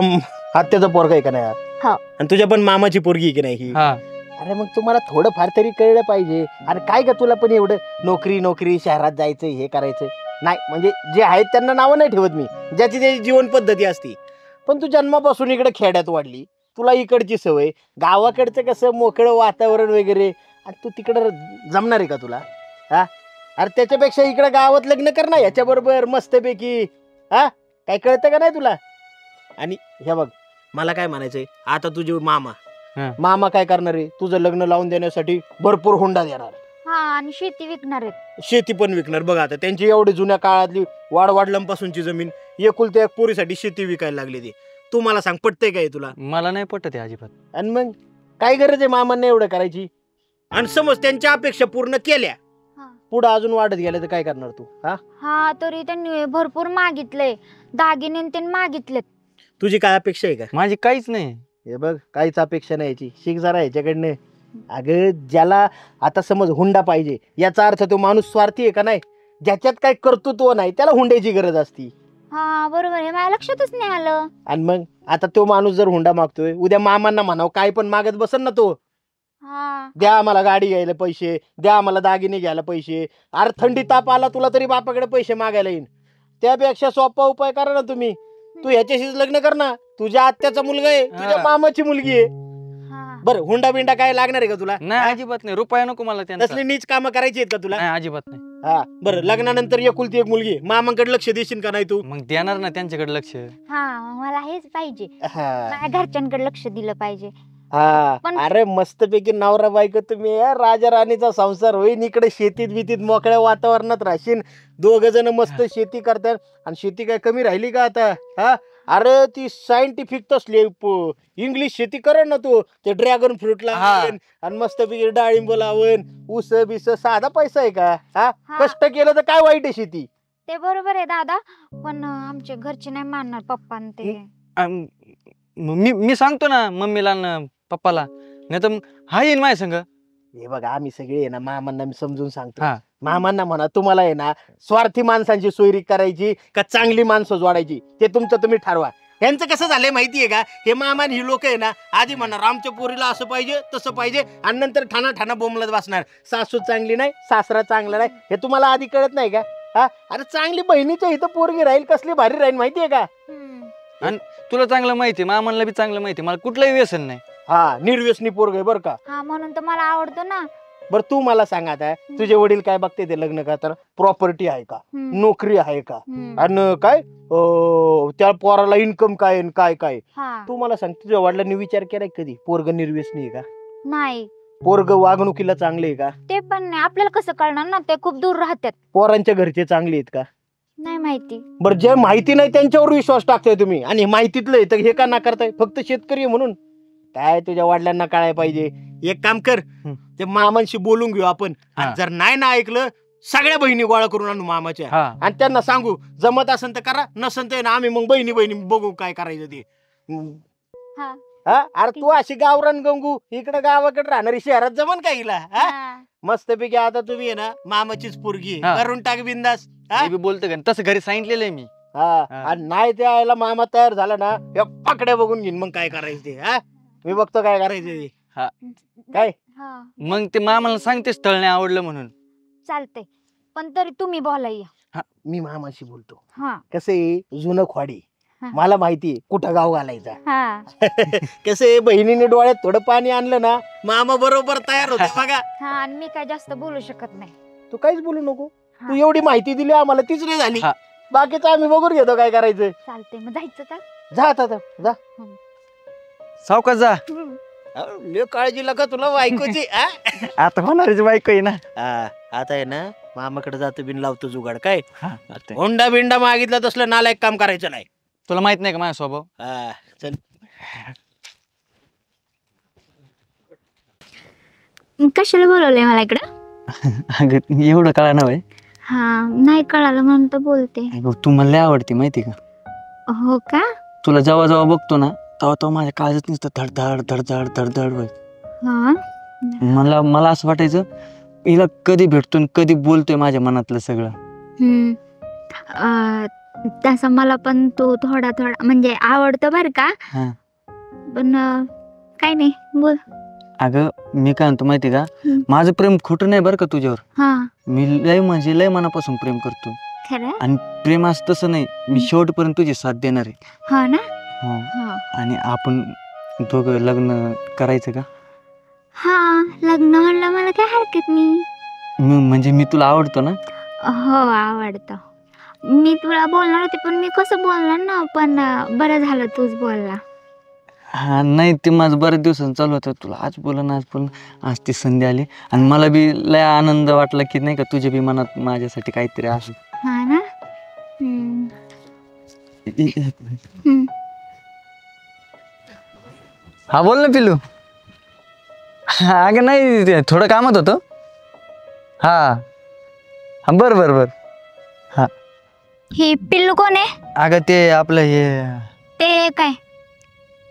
आत्याचा पोरगा आहे का नाही हो. आणि तुझ्या पण मामाची पोरगी आहे की नाही ही? हा. अरे मग तुम्हाला थोडं फार तरी कळलं पाहिजे. आणि काय का तुला पण एवढं नोकरी नोकरी शहरात जायचं हे करायचं नाही. म्हणजे जे आहेत त्यांना नावं नाही ठेवत मी, ज्याची त्याची जीवन पद्धती असती. पण तू जन्मापासून इकडे खेड्यात वाढली, तुला इकडची सवय, गावाकडचं कसं मोकळं वातावरण वगैरे, आणि तू तिकडं जमणार आहे का तुला हा? अरे त्याच्यापेक्षा इकडे गावात लग्न कर ना याच्या बरोबर मस्तपैकी. हा, काय कळतं का नाही तुला? आणि हे बघ, मला काय म्हणायचंय, आता तुझे मामा काय करणार आहे, तुझं लग्न लावून देण्यासाठी भरपूर हुंडा देणार. हा, आणि शेती विकणार आहेत. शेती पण विकणार. बघ आता त्यांची एवढी जुन्या काळातली वाडवडिलांपासूनची जमीन एकुलत्या एक पोरीसाठी शेती विकायला लागली. ती तू मला सांग, पटतंय काय तुला? मला नाही पटत अजिबात. आणि मग काय गरज आहे मामांना एवढं करायची? आणि समज त्यांच्या अपेक्षा पूर्ण केल्या, पुढे अजून वाढत गेल्या तर काय करणार तू? हा, तरी त्यांनी भरपूर मागितले, दागिने त्यांनी मागितलेत. तुझी काय अपेक्षा आहे का? माझी काहीच नाही. हे बघ, काहीच अपेक्षा नाही याची. शिक जरा ह्याच्याकडनं. अगं, ज्याला आता समज हुंडा पाहिजे याचा अर्थ तो माणूस स्वार्थी आहे का नाही? ज्याच्यात काय कर्तृत्व नाही त्याला हुंड्याची गरज असती. हा बरोबर, हे माझ्या लक्षातच नाही आलं. आणि मग आता तो माणूस जर हुंडा मागतोय, उद्या मामांना म्हणावं काय पण मागत बसन ना तो. हा, द्या आम्हाला गाडी घ्यायला पैसे, द्या आम्हाला दागिने घ्यायला पैसे. अरे थंडी ताप आला तुला तरी बापाकडे पैसे मागायला येईन. त्यापेक्षा सोपा उपाय करा ना तुम्ही. तू ह्याच्याशीच लग्न कर ना. तुझ्या आत्याचा मुलगा आहे, तुझ्या मामाची मुलगी आहे. हा. बरं, हुंडा बिंडा काय लागणार आहे का तुला? नाही, अजिबात नाही. रुपया नको मला त्यांचा. तसली नीच कामं करायची आहेत का तुला? नाही, अजिबात नाही. हा, बरं, लग्नानंतर एकुलती एक मुलगी, मामांकडे लक्ष देशील का नाही तू? मग देणार ना त्यांच्याकडे लक्ष. हा, मला हेच पाहिजे. हा. माझ्या घरच्यांकडे लक्ष दिलं पाहिजे. हा, पण- अरे मस्तपैकी नवरा बायको तुम्ही, राजा राणीचा संसार होईल. इकडे शेतीत बितीत मोकळ्या वातावरणात राहशील. दोघ जण मस्त शेती करतात. आणि शेती काय कमी राहिली का आता? हा, अरे ती सायंटिफिक तसली इंग्लिश शेती करेन ना तू. ते ड्रॅगन फ्रूट लावून आणि मस्तपैकी डाळिंब लावून, ऊस बिस. साधा पैसा आहे का? हा, कष्ट केलं तर काय वाईट आहे शेती? ते बरोबर आहे दादा, पण आमचे घरचे नाही मानणार पप्पा ते. मी सांगतो ना मम्मीला न पप्पाला, नाही तर हा येईन माझ्या संग. हे बघा, आम्ही सगळे आहे ना मामांना मी समजून सांगतो. हा. मामांना म्हणा तुम्हाला आहे ना स्वार्थी माणसांची सोयरी करायची का चांगली माणसं जोडायची ते तुमचं तुम्ही ठरवा. यांचं कसं झालंय माहितीये का? हे मामान ही लोक आहे ना, आधी म्हणणार आमच्या पोरीला असं पाहिजे तसं पाहिजे, आणि नंतर ठाणा ठाणा बोंबलत बसणार. सासू चांगली नाही, सासरा चांगला नाही. हे तुम्हाला आधी कळत नाही का? हा, अरे चांगली बहिणीच्या इथं पोरगी राहील, कसली भारी राहील माहितीये का? आणि तुला चांगलं माहिती, मामांना बी चांगलं माहिती, मला कुठलंही व्यसन नाही. हा, निर्व्यसनी पोरग आहे बरं का? हा, म्हणून तर मला आवडतो ना. बरं, तू मला सांग आता, तुझे वडील काय बघते ते लग्न करताना? प्रॉपर्टी आहे का, नोकरी आहे का, आणि काय त्या पोराला इन्कम काय काय काय? तू मला सांग, तुझ्या वडिलांनी विचार केलाय कधी पोरग निर्व्यसनी आहे का? नाही. पोरग वागणुकीला चांगले आहे का? ते पण नाही. आपल्याला कसं कळणार ना, ते खूप दूर राहतात. पोरांच्या घरचे चांगले आहेत का? नाही माहिती. बरं, जे माहिती नाही त्यांच्यावर विश्वास टाकताय तुम्ही, आणि माहितीतलं आहे तर हे का नाकारताय? फक्त शेतकरी आहे म्हणून? काय तुझ्या वडिलांना कळायला पाहिजे. एक काम कर, ते मामांशी बोलून घेऊ आपण. जर नाही ना ऐकलं, सगळ्या बहिणी गोळा करून आणू मामाच्या, आणि त्यांना सांगू जमत असेल तर करा, नसेल तर आम्ही मग बहिणी बहिणी बघू काय करायचं ते. अरे तू अशी गावरान गंगू इकडे गावाकडे राहणारी शहरात जमन का हिला? मस्तपैकी आता तुम्ही आहे ना मामाचीच पोरगी करून टाक बिंदास. बोलतो का तसं घरी सांगितलेलं आहे मी. आणि नाही ते आयला मामा तयार झाला ना, या पाकड्या बघून घेईन मग काय करायचं ते. मी बघतो काय करायचं ते. हा. काय? हा मग ते मामाला सांगते स्थळ नाही आवडलं म्हणून. चालतंय, पण तरी तुम्ही बोलाय. मी मामाशी बोलतो. हा कसं आहे जुनं खोडी, हा. मला माहितीये कुठं गाव घालायचा. हा कसं आहे बहिणीने डोळ्यात थोडं पाणी आणलं ना मामा बरोबर तयार होते बघा. हा आणि मी काय जास्त बोलू शकत नाही. तू काहीच बोलू नको. हा. तू एवढी माहिती दिली आम्हाला तीच नाही झाली. हा. बाकीचं आम्ही बघून घेतो काय करायचं. चालतंय, मग जायचं का? जा आता जा. सावकाश जा. लय काळजी का तुला बायकोची. आता होणारच बायको आहे ना. आता आहे ना मामाकडे जातो बिन लावतो जुगाड काय. हा, चालतंय. होंडा बिंडा मागितला तसलं नालायक काम करायचं नाही. तुला माहित नाही का माझा स्वभाव? चल. कशाला बोलवलंय मला इकडं? अगं एवढं कळा नव्हे. हा नाही कळालं म्हणून तर बोलते. तू मला लय आवडते माहिती का. हो का? तुला जेव्हा जेव्हा बघतो ना तेव्हा तो माझ्या काळजात नुसतं धडधड धडधड धडधड होय. हा मला असं वाटायचं हिला कधी भेटतो आणि कधी बोलतोय माझ्या मनातलं सगळं. तसं मला पण तो थोडा म्हणजे आवडतो बर का. हा. पण काय नाही बोल. अगं मी काय म्हणतो माहिती का, माझं प्रेम खोटं नाही बरं का तुझ्यावर. हा मी लय म्हणजे लय मनापासून प्रेम करतो. खरं? आणि प्रेम असं तसं नाही, मी शेवटपर्यंत तुझी साथ देणार आहे. हा ना. हो. हा आणि आपण दोघं लग्न करायचं का? हा लग्न म्हणलं मला काय हरकत नाही. म्हणजे मी तुला आवडतो ना. हो आवडतं. मी तुला बोलणार होते पण मी कसं बोलणार ना, पण बरं झालं तूच बोलला. हा नाही ते माझं बऱ्याच दिवसांनी चालू होतं, तुला आज बोलून आज ती संधी आली आणि मला बी लय आनंद वाटला की नाही का तुझ्या बी मनात माझ्यासाठी काहीतरी असं. हा ना. हा बोल ना पिल्लू. अगं नाही ते थोडं कामात होतं. हा हा बर बर बर. हा हे पिल्लू कोण आहे? अगं ते आपलं हे ते काय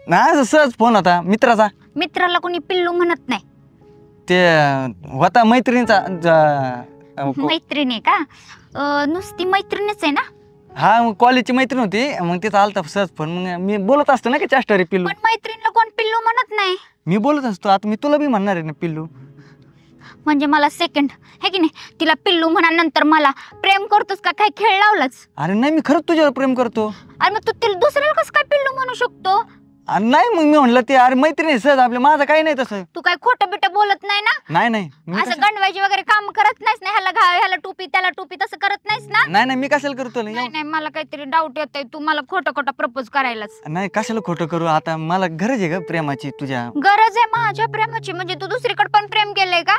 नाही सहज फोन होता मित्राचा. मित्राला कोणी पिल्लू म्हणत नाही. ते होता मैत्रिणीचा मैत्रिणी का? नुसती मैत्रिणीच आहे ना? हा मग कॉलेजची मैत्रीण होती, मग तिचा आलता सहज फोन. मग मी बोलत असतो ना की चाष्टारी पिल्लू. पण मैत्रिणीला कोण पिल्लू म्हणत नाही. मी बोलत असतो, आता मी तुला बी म्हणणार आहे ना पिल्लू. म्हणजे मला सेकंड है की नाही, तिला पिल्लू म्हणा नंतर मला प्रेम करतोस का काय खेळ लावलाच? अरे नाही मी खरंच तुझ्यावर प्रेम करतो. अरे मग तू तिला दुसऱ्याला कसं काय पिल्लू म्हणू शकतो? अरे नाही मग मी म्हणलं ते अरे मैत्रिणी सहज आपल्या, माझं काही नाही तसं. तू काय खोटं बिटं बोलत नाही ना? नाही नाही मी असं गंडवायची वगैरे काम करत नाहीस ना, ह्याला घाल ह्याला टोपी त्याला टोपी तसं करत नाहीस ना? नाही नाही मी कशाला करतो नाही नाही मला काहीतरी डाऊट येतोय, तू मला खोटं खोटं प्रपोज करायलाच. नाही कशाला खोटं करू, आता मला गरज आहे का प्रेमाची तुझ्या. गरज आहे माझ्या प्रेमाची? म्हणजे तू दुसरीकडे पण प्रेम केलंय का?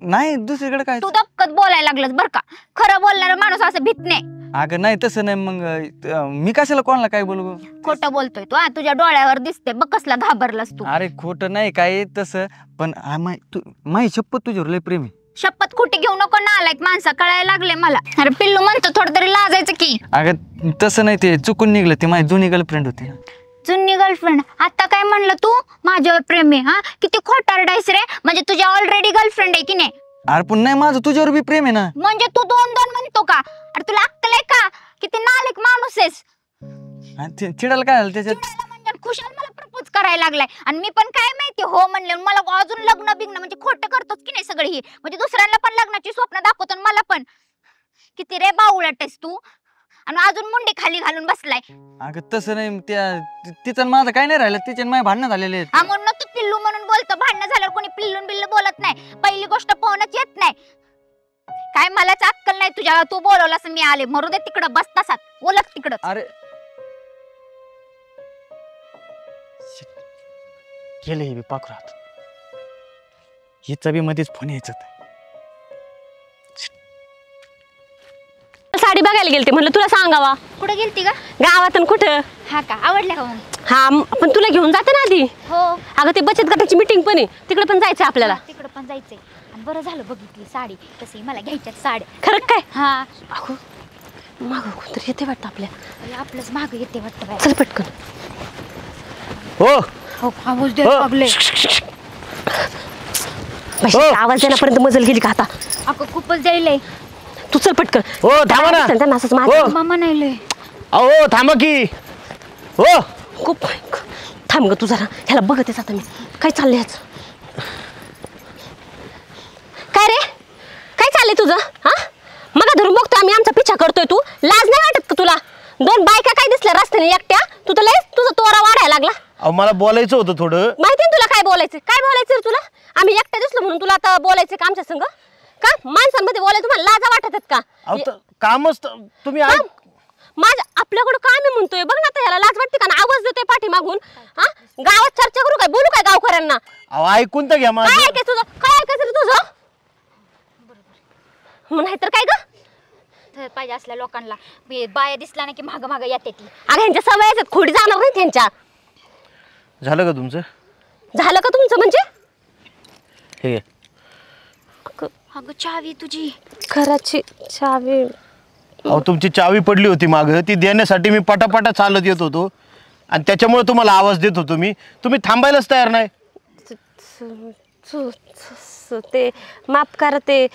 नाही दुसरीकडे काय. तू दक्कत बोलायला लागलास बर का. खरं बोलणारा माणूस असं भीत नाही. अगं नाही तसं नाही, मग मी कशाला कोणाला काय बोलू. खोटं बोलतोय तू. तुझ्या डोळ्यावर दिसते बघ कसला घाबरलास तू. अरे खोटं नाही काय तसं, पण माझी शपथ तुझ्यावर लय प्रेम आहे. शपथ खोटी घेऊ नको ना, आलाय माणसा कळायला लागले मला. अरे पिल्लू म्हणतो थोडं तरी लाजायचं की. अगं तसं नाही, ते चुकून निघलं, ते माझी जुनी गर्लफ्रेंड होती. जुनी गर्लफ्रेंड? आता काय म्हणलं तू माझ्यावर प्रेम आहे? हा किती खोटारडायस रे. म्हणजे तुझ्या ऑलरेडी गर्लफ्रेंड आहे की नाही? अरे पण नाही माझं तुझ्यावर बी प्रेम आहे ना. म्हणजे तू दोन दोन म्हणतो का? अरे तुला अक्कल आहे का? किती नालायक माणूस आहेस. चिडायला काय झालं त्याच्यात? म्हणजे खुशाल मला प्रपोज करायला लागलाय आणि मी पण काय माहिती हो म्हणले, मला अजून लग्न बिग्न म्हणजे खोटं करतोच की नाही सगळी ही. म्हणजे दुसऱ्यांना पण लग्नाची स्वप्न दाखवतो आणि मला पण. किती रे बावळट आहेस तू, आणि अजून मुंडी खाली घालून बसलाय. अगं तसं नाही, त्या तिचं माझं काय नाही राहिलं, तिच्या माझ्या भांडणं झालेले आहेत. हा म्हणून तू पिल्लू म्हणून बोलतो. भांडणं झाल्यावर कोणी पिल्लून बिल्लू बोलत नाही. पहिली गोष्ट पोहणच येत नाही. काय मलाच अक्कल नाही तुझ्या. तू बोलवलास मी आले. मरू दे तिकडं, बस तसात ओळख तिकडं. अरे गेले हे पाखरू हात. हिचा बी मध्येच फोन यायचा. साडी बघायला गेलते, म्हणलं तुला सांगावा. कुठं गेलती का? गावात आणि कुठं. हा का, आवडल्या का मग? हा पण तुला घेऊन जाते ना आधी. हो अगं ते बचत गटाची मीटिंग पण आहे, तिकडे पण जायचं आपल्याला. तिकडं पण जायचंय. आणि बरं झालं बघितली साडी. तशी मला घ्यायच्यात साड्या. खरं काय? हा अगो मागं कोणतरी येते वाटतं आपल्या. आपलंच माग येते वाटतं. चल पटकन. हो हो आवाज दे. आवाज देण्यापर्यंत मजल गेली का आता? अगं खूपच जायलंय. तू चल पटकन. हो थांबा ना. त्यांना असंच माझं मामा नाही. अहो थांबा की. हो खूप थांब ग तू जरा, ह्याला बघतेस आता मी काय चाललंय ह्याचं. चाललंय तुझं? हा मग धरून बघतो आम्ही आमचा पिछा करतोय, तू लाज नाही वाटत का तुला? 2 बायका काय दिसल्या रस्त्याने एकट्या, तू तर लयच तुझा तोरा वाढायला लागला. अहो मला बोलायचं होतं थोडं. माहिती ना तुला काय बोलायचं रे तुला? आम्ही एकट्या दिसलो म्हणून तुला आता बोलायचं का आमच्या संग? का माणसांमध्ये बोलायला तुम्हाला लाजा वाटत आहेत का? अहो कामच तुम्ही माझ्या आपल्याकडं काम आहे म्हणतोय, बघ ना ह्याला लाज वाटते का ना? आवाज देतोय पाठी मागून. हा गावात चर्चा करू काय, बोलू काय गावकऱ्यांना? अहो ऐकून तर घ्या माझं. काय ऐकायचं तुझं? काय ऐकायचं रे तुझं? नाही तर काय ग? पाहिजे असल्या लोकांना बाया दिसला ना की माग माग येते ती. अगं ह्यांच्या सवय आहेत, खोडी जाणार नाही त्यांच्या. झालं का तुमचं? झालं का तुमचं म्हणजे? हे अगं चावी तुझी. घराची चावी. अहो तुमची चावी पडली होती मागं, ती देण्यासाठी मी पटापटा चालत येत होतो आणि त्याच्यामुळे तुम्हाला आवाज देत होतो मी. तुम्ही थांबायलाच तयार नाही. ते माफ करा. ते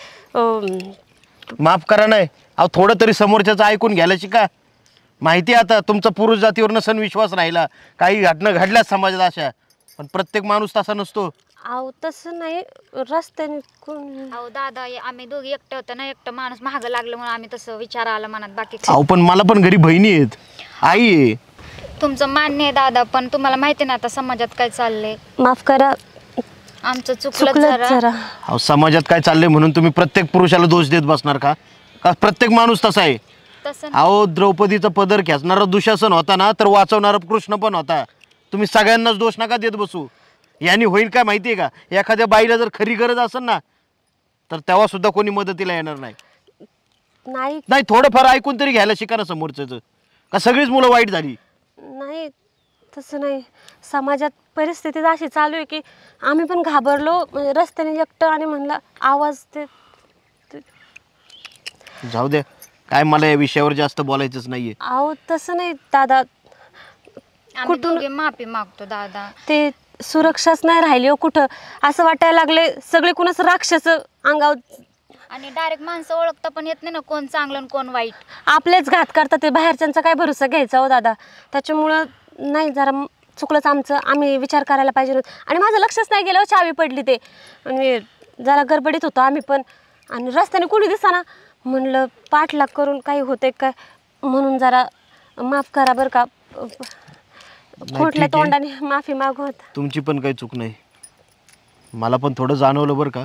माफ करा नाही. अहो थोडं तरी समोरच्याचं ऐकून घ्यायला शिका. माहिती आता तुमचा पुरुष जातीवर नसन विश्वास राहिला, काही घटना घडल्याच समाजात अशा, पण प्रत्येक माणूस तसा नसतो. अहो तसं नाही, रस्त्याने कोण. अहो दादा आम्ही दोघी एकटं होतं ना, एकटं माणूस महाग लागलं म्हणून आम्ही तसं विचार आला मनात. बाकी अहो पण मला पण घरी बहिणी आहेत, आई आहे. तुमचं मान्य आहे दादा, पण तुम्हाला माहिती ना आता समाजात काय चाललंय. माफ करा, आमचं चुकलं चुकलं जरा. अहो समाजात काय चाललंय म्हणून तुम्ही प्रत्येक पुरुषाला दोष देत बसणार का? का प्रत्येक माणूस तसा आहे? तसं अहो द्रौपदीचा पदर खेचणारा दुशासन होता ना, तर वाचवणारा कृष्ण पण होता. तुम्ही सगळ्यांनाच दोष नका देत बसू. यांनी होईल काय माहिती आहे का? एखाद्या बाईला जर खरी गरज असेल ना, तर तेव्हा सुद्धा कोणी मदतीला येणार नाही. नाही थोडंफार ऐकून तरी घ्यायला शिका ना समोरच्याचं. का सगळीच मुलं वाईट झाली? नाही तसं नाही. समाजात परिस्थिती अशी चालू आहे की आम्ही पण घाबरलो, म्हणजे रस्त्याने एकटं आणि म्हणलं आवाज ते. जाऊ दे, काय मला या विषयावर जास्त बोलायचंच नाहीये. अहो तसं नाही दादा, आम्ही दोघे माफी मागतो दादा. ते सुरक्षाच नाही राहिली हो कुठं. असं वाटायला लागले सगळे कुणाच राक्षस अंगावर. आणि डायरेक्ट माणसं ओळखता पण येत नाही ना, कोण चांगलं आणि कोण वाईट. आपलेच घात करतात ते, बाहेरच्यांचा काय भरोसा घ्यायचा हो दादा. त्याच्यामुळं नाही, जरा चुकलंच आमचं. आम्ही विचार करायला पाहिजे नव्हतं. आणि माझं लक्षच नाही गेलं, चावी पडली ते. आणि जरा गडबडीत होतो आम्ही पण, आणि रस्त्याने कोणी दिसताना म्हणलं पाठलाग करून काही होते काय म्हणून जरा माफ करा बरं का. खोटल्या तोंडाने माफी मागवत. तुमची पण काही चूक नाही. मला पण थोडं जाणवलं बरं का,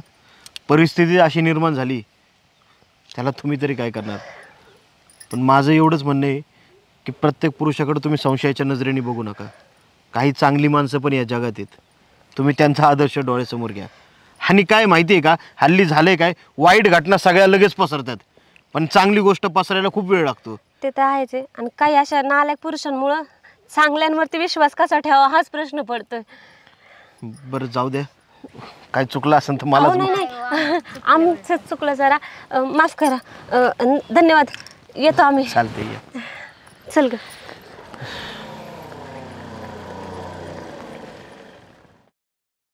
परिस्थिती अशी निर्माण झाली, त्याला तुम्ही तरी काय करणार. पण माझं एवढंच म्हणणं आहे की प्रत्येक पुरुषाकडे तुम्ही संशयाच्या नजरेने बघू नका. काही चांगली माणसं पण या जगात आहेत, तुम्ही त्यांचा आदर्श डोळ्यासमोर घ्या. आणि काय माहिती आहे का, हल्ली झालंय काय, वाईट घटना सगळ्या लगेच पसरतात, पण चांगली गोष्ट पसरायला खूप वेळ लागतो. ते तर आहेच आहे. आणि काही अशा नालायक पुरुषांमुळं चांगल्यांवरती विश्वास कसा ठेवा हाच प्रश्न पडतोय. बरं जाऊ द्या, काय चुकलं असेल तर मला. नाही आमचं चुकलं, जरा माफ करा. धन्यवाद, येतो आम्ही. चालतंय. चल ग.